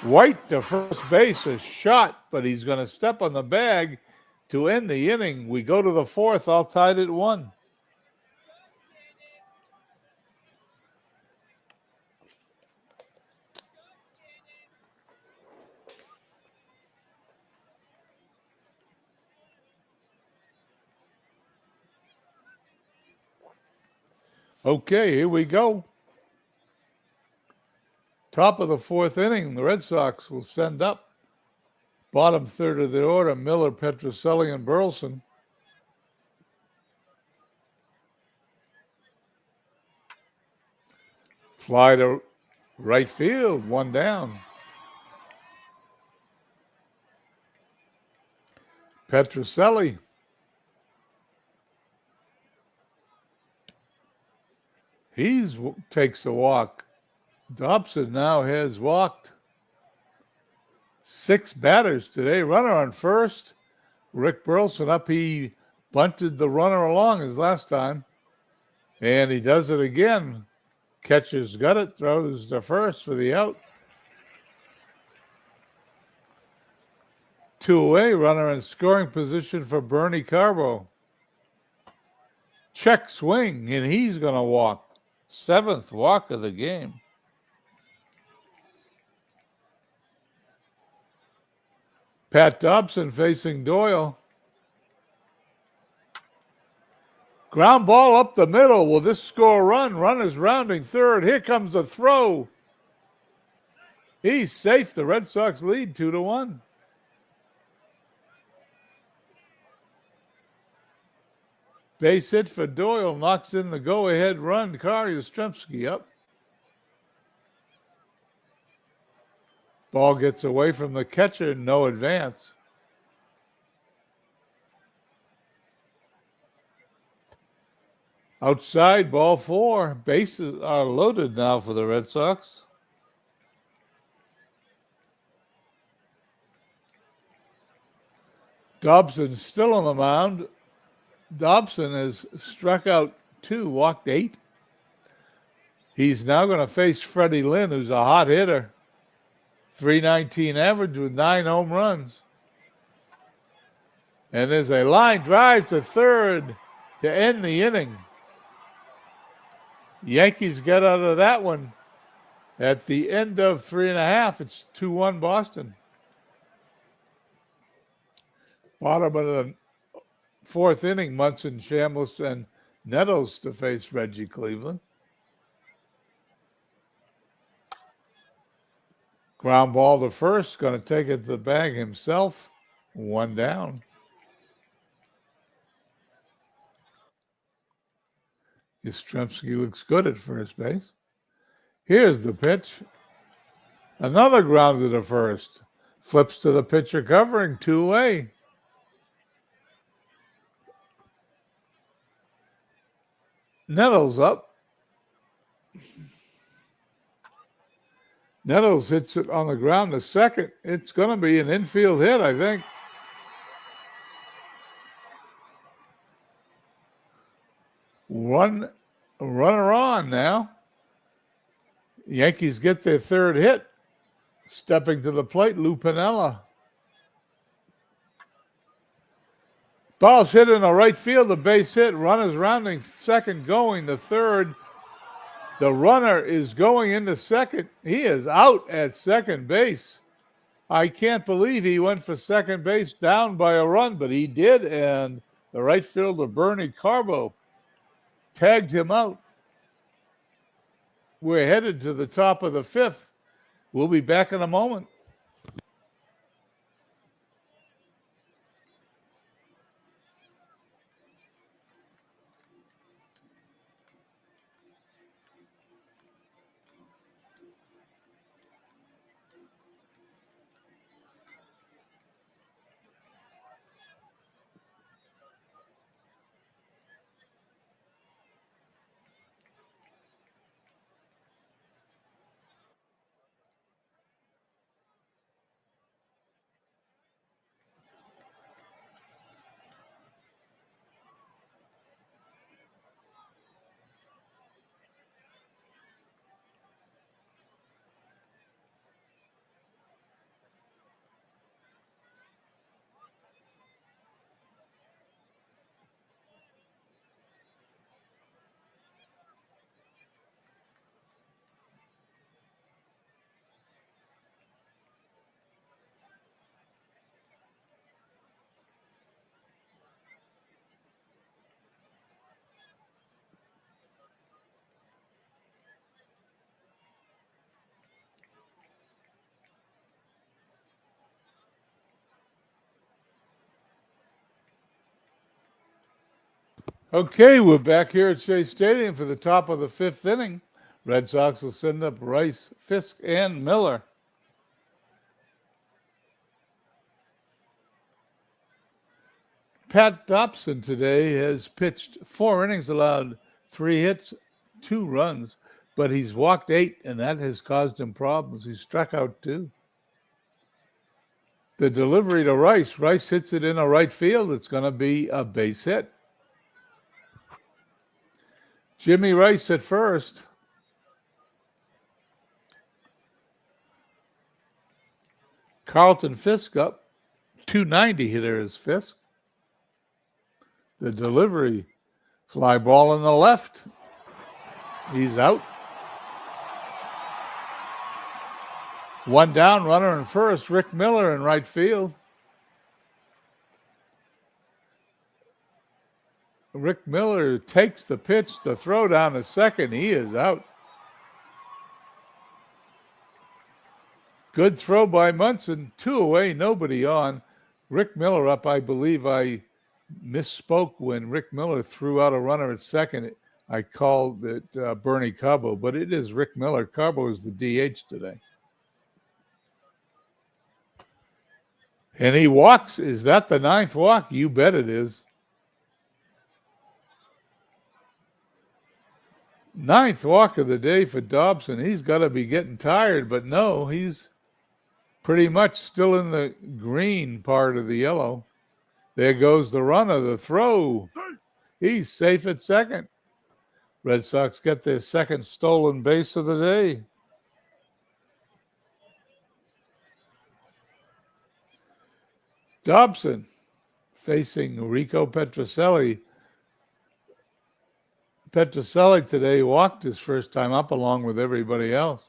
White to first base, a shot, but he's going to step on the bag to end the inning. We go to the 4th, all tied at 1. Okay, here we go. Top of the 4th inning, the Red Sox will send up. Bottom third of the order, Miller, Petrocelli, and Burleson. Fly to right field, 1 down. Petrocelli. He takes a walk. Dobson now has walked 6 batters today. Runner on first. Rick Burleson up. He bunted the runner along his last time. And he does it again. Catcher's got it. Throws to first for the out. 2 away, runner in scoring position for Bernie Carbo. Check swing, and he's going to walk. 7th walk of the game. Pat Dobson facing Doyle. Ground ball up the middle. Will this score a run? Runners rounding third. Here comes the throw. He's safe. The Red Sox lead 2-1. Base hit for Doyle. Knocks in the go-ahead run. Kari Yastrzemski up. Ball gets away from the catcher. No advance. Outside, ball 4. Bases are loaded now for the Red Sox. Dobson still on the mound. Dobson has struck out 2, walked 8. He's now going to face Freddie Lynn, who's a hot hitter. 319 average with 9 home runs. And there's a line drive to third to end the inning. Yankees get out of that one at the end of 3.5. It's 2-1 Boston. Bottom of the 4th inning, Munson, Chambliss, and Nettles to face Reggie Cleveland. Ground ball to first, going to take it to the bag himself. 1 down. Yastrzemski looks good at first base. Here's the pitch. Another grounded to first. Flips to the pitcher covering, 2 away. Nettles up. Nettles hits it on the ground to second. It's going to be an infield hit, I think. Runner on now. Yankees get their 3rd hit. Stepping to the plate, Lou Piniella. Ball's hit in the right field, the base hit. Runners rounding second, going to third. The runner is going into second. He is out at second base. I can't believe he went for second base down by a run, but he did, and the right fielder, Bernie Carbo, tagged him out. We're headed to the top of the 5th. We'll be back in a moment. Okay, we're back here at Shea Stadium for the top of the 5th inning. Red Sox will send up Rice, Fisk, and Miller. Pat Dobson today has pitched 4 innings, allowed 3 hits, 2 runs, but he's walked 8, and that has caused him problems. He's struck out 2. The delivery to Rice. Rice hits it in a right field. It's going to be a base hit. Jimmy Rice at first. Carlton Fisk up. .290 hitter is Fisk. The delivery, fly ball in the left. He's out. One down, runner in first. Rick Miller in right field. Rick Miller takes the pitch, the throw down to second. He is out. Good throw by Munson. 2 away, nobody on. Rick Miller up. I believe I misspoke when Rick Miller threw out a runner at second. I called it Bernie Carbo, but it is Rick Miller. Carbo is the DH today. And he walks. Is that the 9th walk? You bet it is. 9th walk of the day for Dobson. He's got to be getting tired, but no, he's pretty much still in the green part of the yellow. There goes the runner, the throw. He's safe at second. Red Sox get their second stolen base of the day. Dobson facing Rico Petrocelli. Petrocelli today walked his first time up along with everybody else.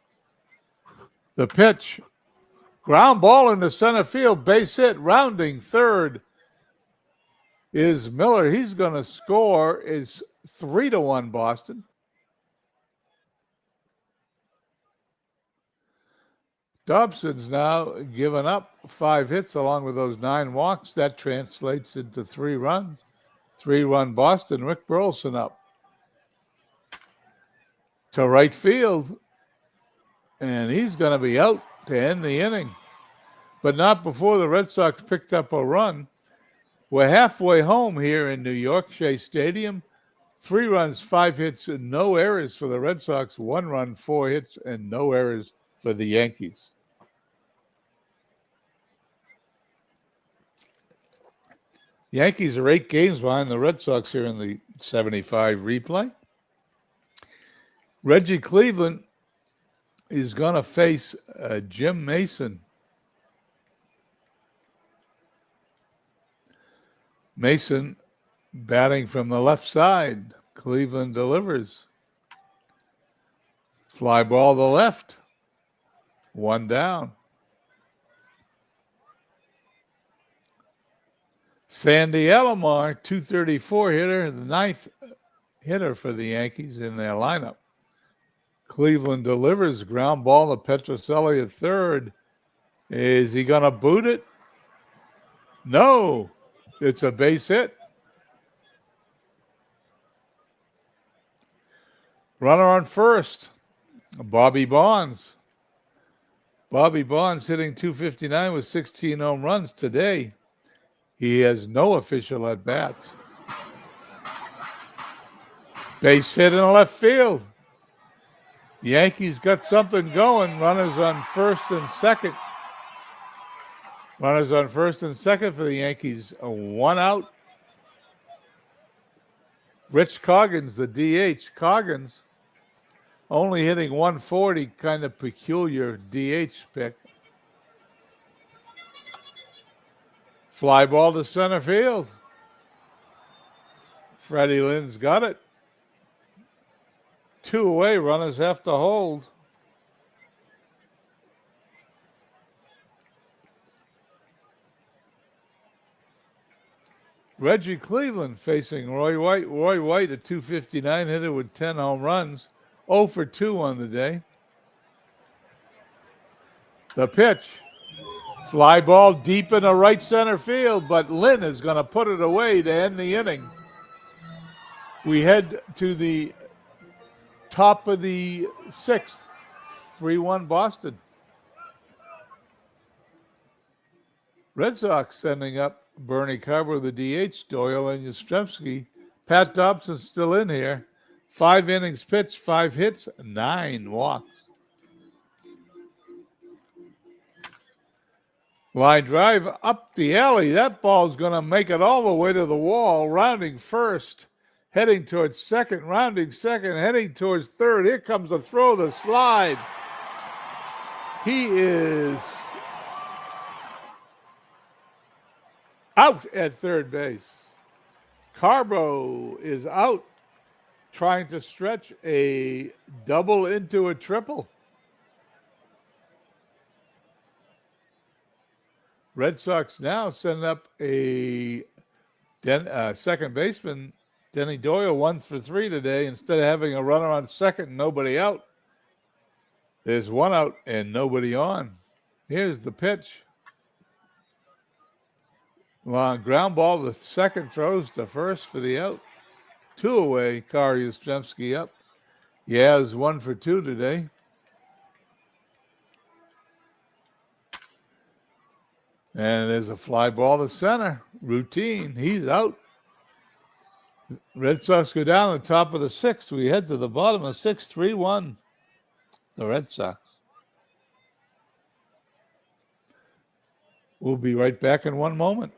The pitch. Ground ball into center field. Base hit. Rounding third is Miller. He's going to score. Is 3-1 Boston. Dobson's now given up 5 hits along with those 9 walks. That translates into 3 runs. 3-run Boston. Rick Burleson up to right field. And he's going to be out to end the inning. But not before the Red Sox picked up a run. We're halfway home here in New York, Shea Stadium. 3 runs, 5 hits, and no errors for the Red Sox. 1 run, 4 hits, and no errors for the Yankees. Yankees are 8 games behind the Red Sox here in the 75 replay. Reggie Cleveland is going to face Jim Mason. Mason batting from the left side. Cleveland delivers. Fly ball to the left. 1 down. Sandy Alomar, 234 hitter, the 9th hitter for the Yankees in their lineup. Cleveland delivers. Ground ball to Petrocelli at third. Is he going to boot it? No. It's a base hit. Runner on first, Bobby Bonds. Bobby Bonds hitting .259 with 16 home runs today. He has no official at-bats. Base hit in left field. Yankees got something going. Runners on first and second. Runners on first and second for the Yankees. 1 out. Rich Coggins, the DH. Coggins only hitting .140, kind of peculiar DH pick. Fly ball to center field. Freddie Lynn's got it. 2 away, runners have to hold. Reggie Cleveland facing Roy White. Roy White, a .259 hitter with 10 home runs. 0 for 2 on the day. The pitch. Fly ball deep in the right center field, but Lynn is going to put it away to end the inning. We head to the top of the 6th. 3-1 Boston. Red Sox sending up Bernie Carbo, the DH, Doyle and Yastrzemski. Pat Dobson's still in here. 5 innings pitched, 5 hits, 9 walks. Line drive up the alley. That ball's going to make it all the way to the wall. Rounding first, heading towards second, rounding second, heading towards third. Here comes the throw, the slide. He is out at third base. Carbo is out, trying to stretch a double into a triple. Red Sox now sending up a second baseman, Denny Doyle, 1 for 3 today. Instead of having a runner on second, nobody out, there's one out and nobody on. Here's the pitch. Long ground ball to second, throws to first for the out. 2 away, Kari Yastrzemski up. Yaz 1 for 2 today. And there's a fly ball to center. Routine. He's out. Red Sox go down the top of the 6th. We head to the bottom of 6th, 3-1. The Red Sox. We'll be right back in one moment.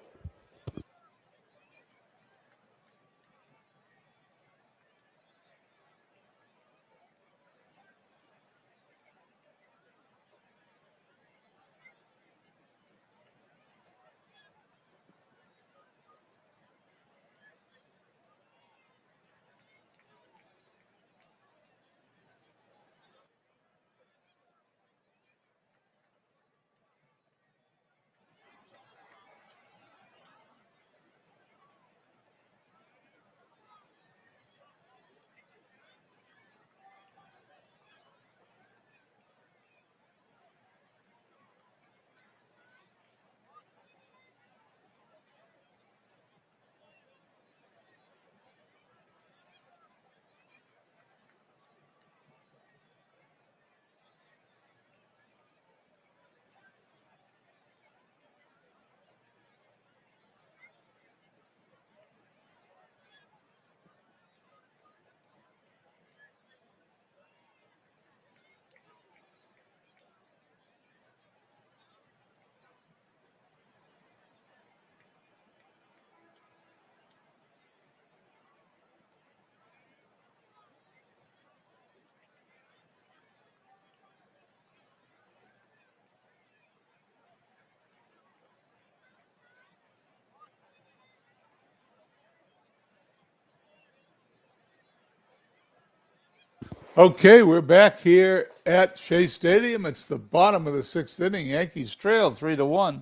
Okay, we're back here at Shea Stadium. It's the bottom of the 6th inning. Yankees trail 3-1.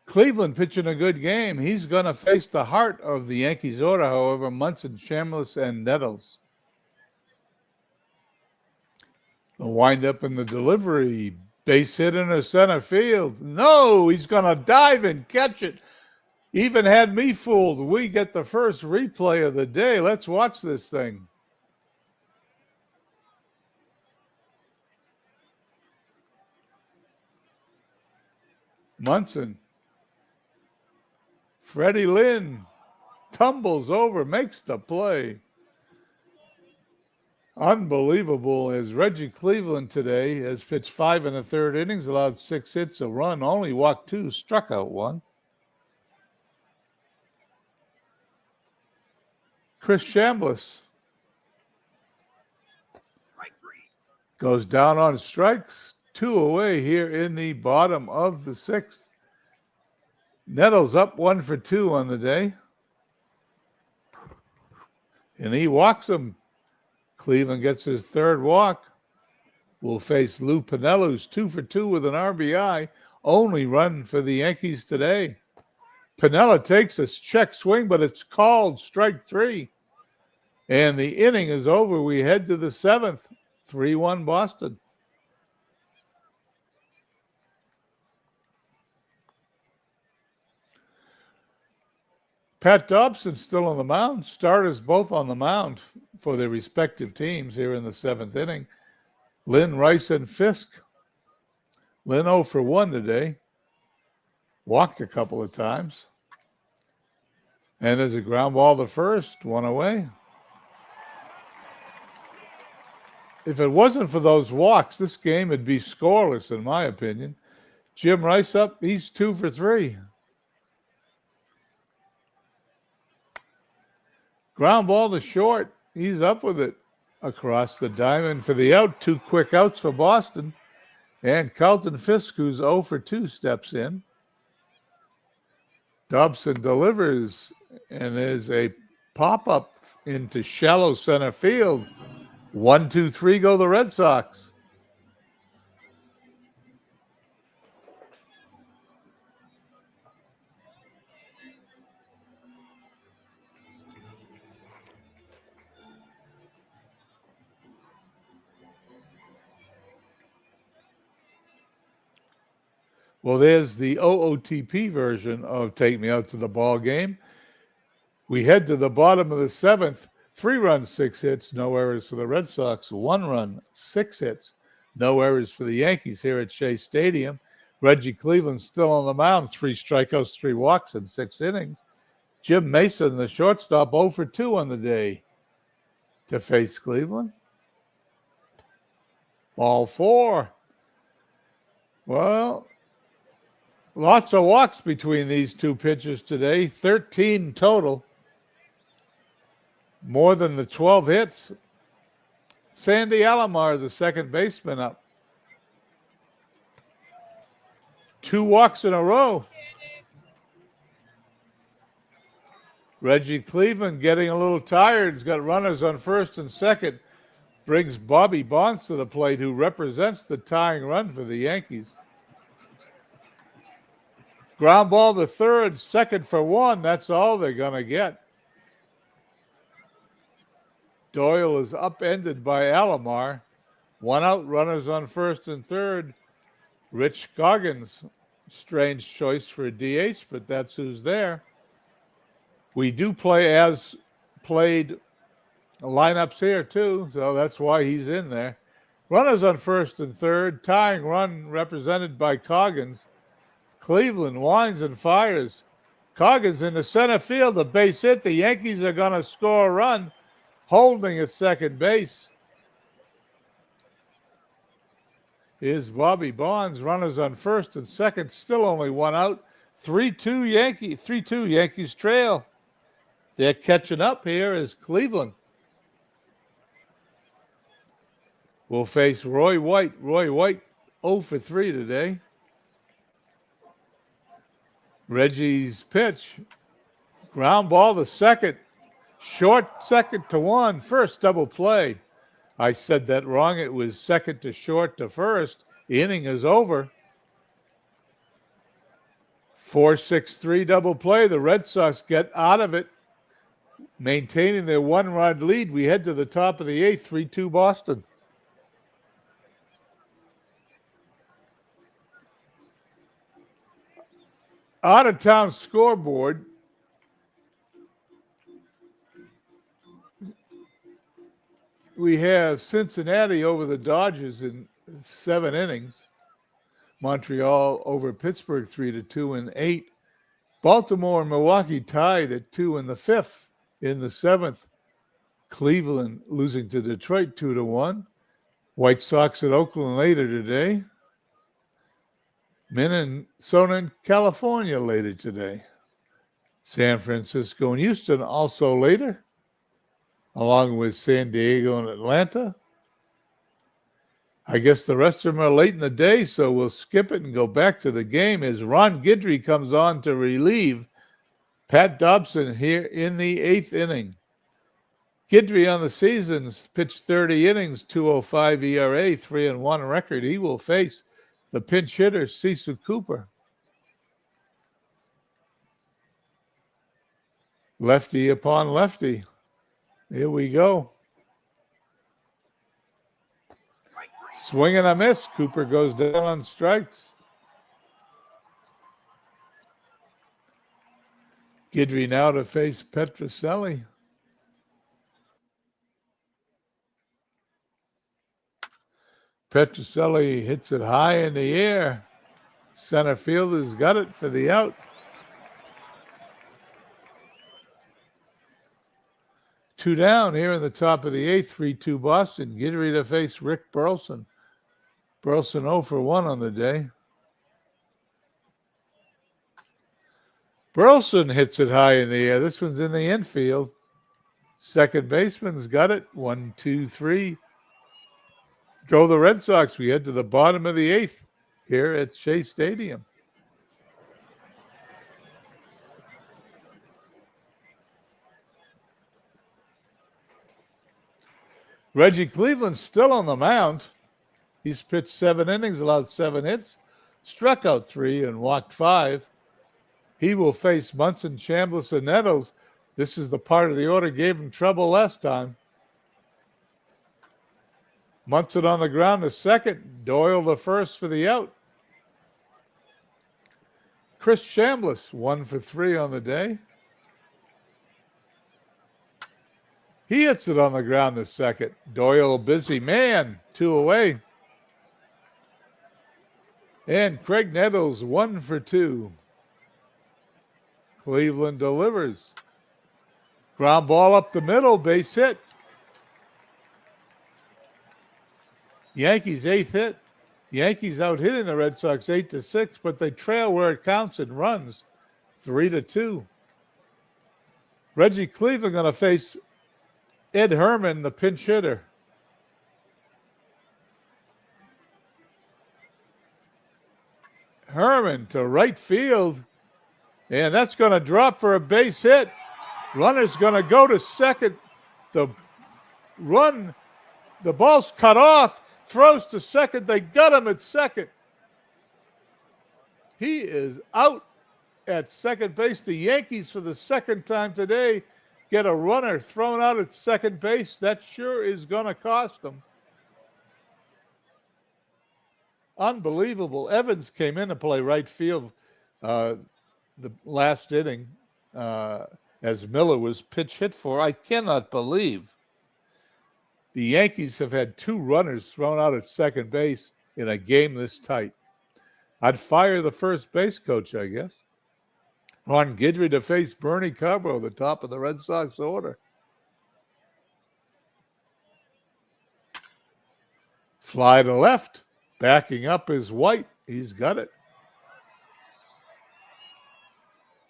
Cleveland pitching a good game. He's going to face the heart of the Yankees order, however, Munson, Chambliss, and Nettles. The windup in the delivery. Base hit into center field. No, he's going to dive and catch it. Even had me fooled. We get the first replay of the day. Let's watch this thing. Munson. Freddie Lynn tumbles over, makes the play. Unbelievable, as Reggie Cleveland today has pitched 5 1/3 innings, allowed 6 hits, a run, only walked 2, struck out 1. Chris Chambliss goes down on strikes, 2 away here in the bottom of the 6th. Nettles up 1 for 2 on the day. And he walks him. Cleveland gets his 3rd walk. Will face Lou Piniella, who's 2 for 2 with an RBI. Only run for the Yankees today. Piniella takes a check swing, but it's called strike 3. And the inning is over. We head to the 7th, 3-1 Boston. Pat Dobson still on the mound. Starters both on the mound for their respective teams here in the 7th inning. Lynn, Rice, and Fisk. Lynn 0 for 1 today. Walked a couple of times. And there's a ground ball to first, 1 away. If it wasn't for those walks, this game would be scoreless, in my opinion. Jim Rice up, he's 2 for 3. Ground ball to short, he's up with it across the diamond for the out. 2 quick outs for Boston. And Carlton Fisk, who's 0 for 2, steps in. Dobson delivers, and there's a pop-up into shallow center field. 1-2-3 go the Red Sox. Well, there's the OOTP version of Take Me Out to the Ball Game. We head to the bottom of the seventh. 3 runs, 6 hits, no errors for the Red Sox. 1 run, 6 hits, no errors for the Yankees here at Shea Stadium. Reggie Cleveland still on the mound, 3 strikeouts, 3 walks in 6 innings. Jim Mason, the shortstop, 0 for 2 on the day to face Cleveland. Ball 4. Well, lots of walks between these two pitchers today, 13 total. More than the 12 hits. Sandy Alomar, the second baseman, up. 2 walks in a row. Reggie Cleveland getting a little tired. He's got runners on first and second. Brings Bobby Bonds to the plate, who represents the tying run for the Yankees. Ground ball to third, second for 1. That's all they're going to get. Doyle is upended by Alomar. 1 out, runners on first and third. Rich Goggins, strange choice for a DH, but that's who's there. We do play as played lineups here too, so that's why he's in there. Runners on first and third, tying run represented by Coggins. Cleveland winds and fires. Coggins in the center field, a base hit. The Yankees are going to score a run. Holding at second base is Bobby Bonds. Runners on first and second, still only 1 out. 3-2 Yankees trail. They're catching up here as Cleveland will face Roy White. Roy White 0 for 3 today. Reggie's pitch. Ground ball to second. Short second to 1. First double play. I said that wrong. It was second to short to first. The inning is over. 4-6-3 double play. The Red Sox get out of it, maintaining their 1-run lead. We head to the top of the 8th, 3-2 Boston. Out-of-town scoreboard. We have Cincinnati over the Dodgers in 7 innings. Montreal over Pittsburgh 3-2 in 8. Baltimore and Milwaukee tied at 2 in the 5th. In the 7th, Cleveland losing to Detroit 2-1. White Sox at Oakland later today. Minnesota and California later today. San Francisco and Houston also later, along with San Diego and Atlanta. I guess the rest of them are late in the day, so we'll skip it and go back to the game as Ron Guidry comes on to relieve Pat Dobson here in the 8th inning. Guidry on the season's pitched 30 innings, 2.05 ERA, 3-1 record. He will face the pinch hitter, Cecil Cooper. Lefty upon lefty. Here we go. Swing and a miss. Cooper goes down on strikes. Guidry now to face Petrocelli. Petrocelli hits it high in the air. Center fielder's got it for the out. 2 down here in the top of the 8th, 3-2 Boston. Guidry to face Rick Burleson. Burleson 0 for 1 on the day. Burleson hits it high in the air. This one's in the infield. Second baseman's got it. 1, 2, 3. Go the Red Sox. We head to the bottom of the 8th here at Shea Stadium. Reggie Cleveland's still on the mound. He's pitched 7 innings, allowed 7 hits, struck out 3, and walked 5. He will face Munson, Chambliss, and Nettles. This is the part of the order gave him trouble last time. Munson on the ground to second. Doyle the first for the out. Chris Chambliss, 1 for 3 on the day. He hits it on the ground to second. Doyle, busy man, 2 away. And Craig Nettles, 1 for 2. Cleveland delivers. Ground ball up the middle, base hit. Yankees' 8th hit. Yankees out hitting the Red Sox 8-6, but they trail where it counts in runs, 3-2. Reggie Cleveland going to face Ed Herman, the pinch hitter. Herman to right field, and that's going to drop for a base hit. Runner's going to go to second. The ball's cut off. Throws to second. They got him at second. He is out at second base. The Yankees, for the second time today, get a runner thrown out at second base. That sure is going to cost them. Unbelievable. Evans came in to play right field the last inning as Miller was pitch hit for. I cannot believe the Yankees have had 2 runners thrown out at second base in a game this tight. I'd fire the first base coach, I guess. Ron Guidry to face Bernie Carbo, the top of the Red Sox order. Fly to left. Backing up is White. He's got it.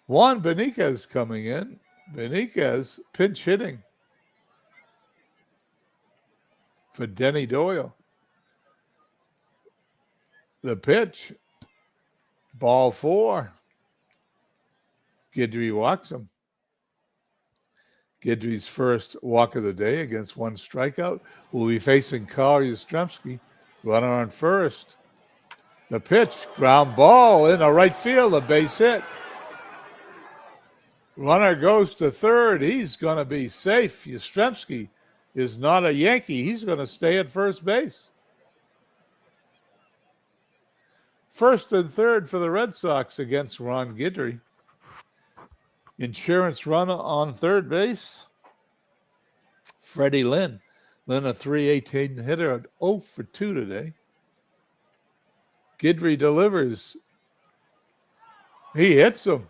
Juan Beniquez coming in. Beniquez pinch hitting for Denny Doyle. The pitch. Ball 4. Guidry walks him. Guidry's first walk of the day against 1 strikeout. Will be facing Carl Yastrzemski. Runner on first. The pitch. Ground ball into right field. A base hit. Runner goes to third. He's going to be safe. Yastrzemski is not a Yankee. He's going to stay at first base. First and third for the Red Sox against Ron Guidry. Insurance runner on third base. Freddie Lynn. Lynn, a .318 hitter, at 0 for 2 today. Guidry delivers. He hits him.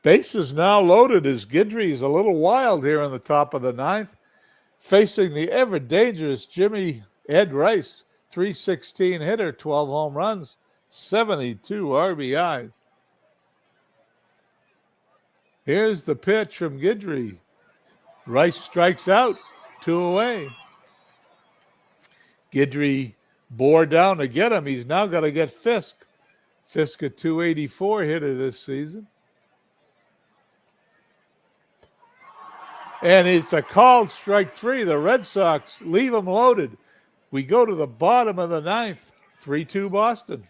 Bases now loaded as Guidry is a little wild here on the top of the 9th, facing the ever-dangerous Jimmy Ed Rice, .316 hitter, 12 home runs, 72 RBIs. Here's the pitch from Guidry. Rice strikes out, 2 away. Guidry bore down to get him. He's now got to get Fisk. Fisk, a .284 hitter this season. And it's a called strike 3. The Red Sox leave them loaded. We go to the bottom of the 9th, 3-2 Boston.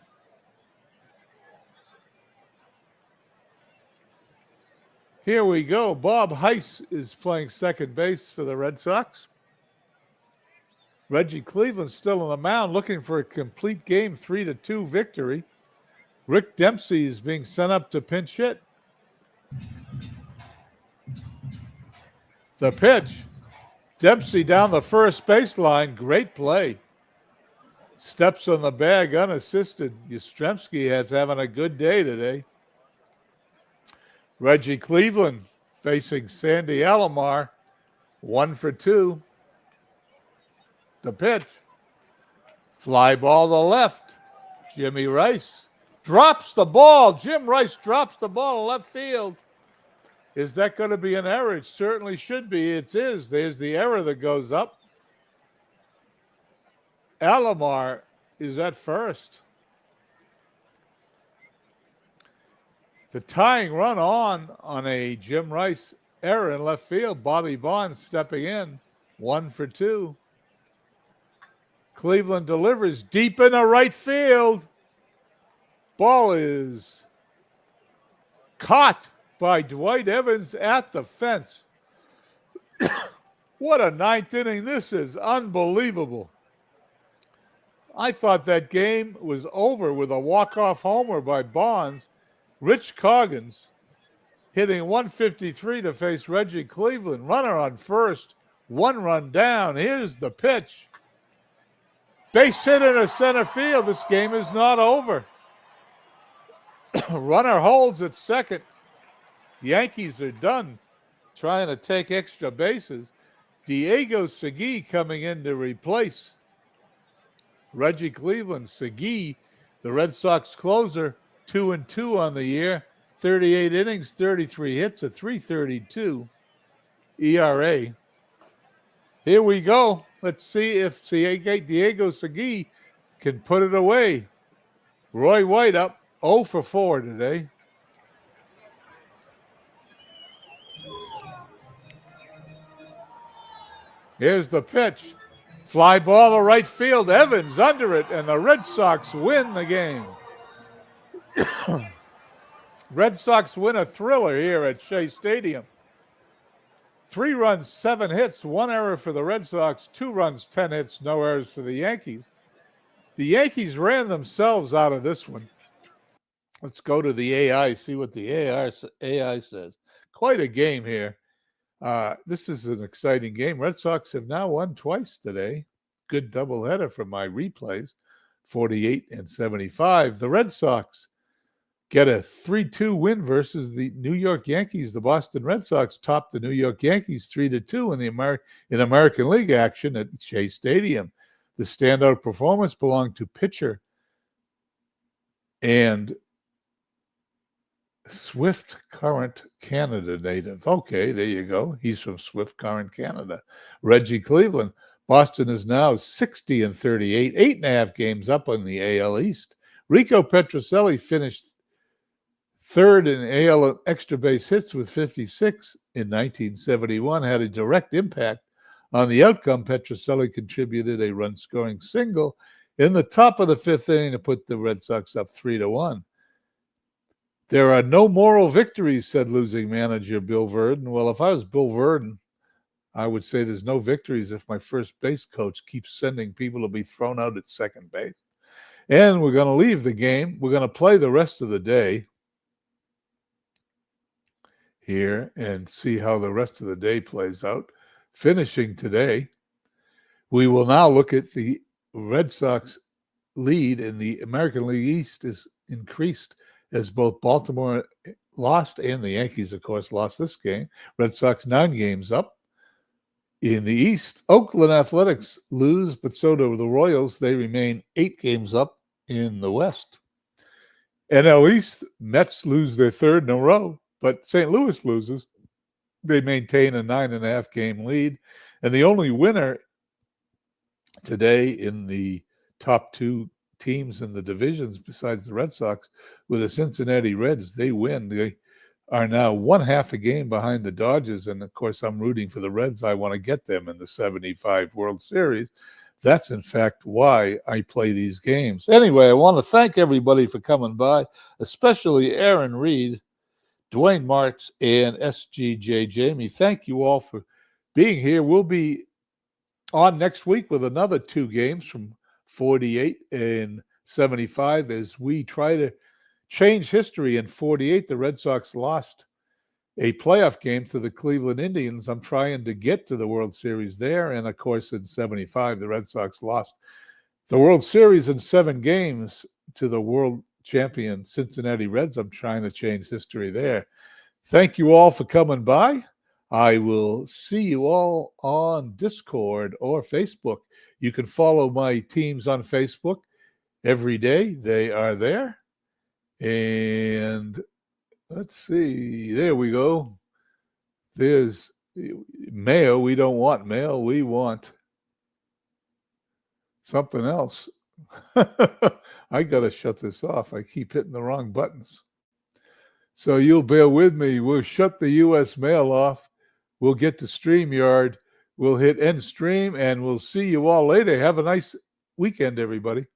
Here we go. Bob Heiss is playing second base for the Red Sox. Reggie Cleveland still on the mound looking for a complete game 3-2 victory. Rick Dempsey is being sent up to pinch hit. The pitch. Dempsey down the first baseline. Great play. Steps on the bag unassisted. Yastrzemski is having a good day today. Reggie Cleveland facing Sandy Alomar. 1 for 2. The pitch. Fly ball to left. Jimmy Rice drops the ball. Jim Rice drops the ball in left field. Is that going to be an error? It certainly should be. It is. There's the error that goes up. Alomar is at first. The tying run on a Jim Rice error in left field. Bobby Bonds stepping in, 1 for 2. Cleveland delivers deep in the right field. Ball is caught by Dwight Evans at the fence. What a ninth inning this is. Unbelievable. I thought that game was over with a walk-off homer by Bonds. Rich Coggins hitting 153 to face Reggie Cleveland. Runner on first, 1 run down. Here's the pitch. Base hit into center field. This game is not over. Runner holds at second. Yankees are done trying to take extra bases. Diego Segui coming in to replace Reggie Cleveland. Segui, the Red Sox closer, 2-2 on the year, 38 innings, 33 hits, a 3.32 ERA. Here we go. Let's see if Diego Segui can put it away. Roy White up 0 for 4 today. Here's the pitch. Fly ball to right field. Evans under it, and the Red Sox win the game. Red Sox win a thriller here at Shea Stadium. 3 runs, 7 hits, 1 error for the Red Sox, 2 runs, 10 hits, no errors for the Yankees. The Yankees ran themselves out of this one. Let's go to the AI, see what the AI says. Quite a game here. This is an exciting game. Red Sox have now won twice today. Good doubleheader from my replays, 48 and 75. The Red Sox get a 3-2 win versus the New York Yankees. The Boston Red Sox topped the New York Yankees 3-2 in American League action at Shea Stadium. The standout performance belonged to pitcher and Swift Current Canada native. Okay, there you go. He's from Swift Current Canada. Reggie Cleveland. Boston is now 60 and 38, 8.5 games up on the AL East. Rico Petrocelli finished third in AL extra base hits with 56 in 1971, had a direct impact on the outcome. Petrocelli contributed a run-scoring single in the top of the 5th inning to put the Red Sox up 3-1. There are no moral victories, said losing manager Bill Virdon. Well, if I was Bill Virdon, I would say there's no victories if my first base coach keeps sending people to be thrown out at second base. And we're going to leave the game. We're going to play the rest of the day here and see how the rest of the day plays out. Finishing today, we will now look at the Red Sox lead in the American League East is increased as both Baltimore lost and the Yankees, of course, lost this game. Red Sox 9 games up. In the East, Oakland Athletics lose, but so do the Royals. They remain 8 games up in the West. NL East, Mets lose their 3rd in a row, but St. Louis loses. They maintain a 9.5 game lead. And the only winner today in the top 2 teams in the divisions besides the Red Sox were the Cincinnati Reds. They win. They are now 1/2 a game behind the Dodgers. And, of course, I'm rooting for the Reds. I want to get them in the 75 World Series. That's, in fact, why I play these games. Anyway, I want to thank everybody for coming by, especially Aaron Reed, Dwayne Martz, and SGJ Jamie. Thank you all for being here. We'll be on next week with another 2 games from 48 and 75 as we try to change history. In 48, the Red Sox lost a playoff game to the Cleveland Indians. I'm trying to get to the World Series there. And, of course, in 75, the Red Sox lost the World Series in 7 games to the world champion Cincinnati Reds. I'm trying to change history there. Thank you all for coming by. I will see you all on Discord or Facebook. You can follow my teams on Facebook every day. They are there. And let's see. There we go. There's mail. We don't want mail. We want something else. I got to shut this off. I keep hitting the wrong buttons. So you'll bear with me. We'll shut the U.S. mail off. we'll get to StreamYard. We'll hit end stream, and we'll see you all later. Have a nice weekend, everybody.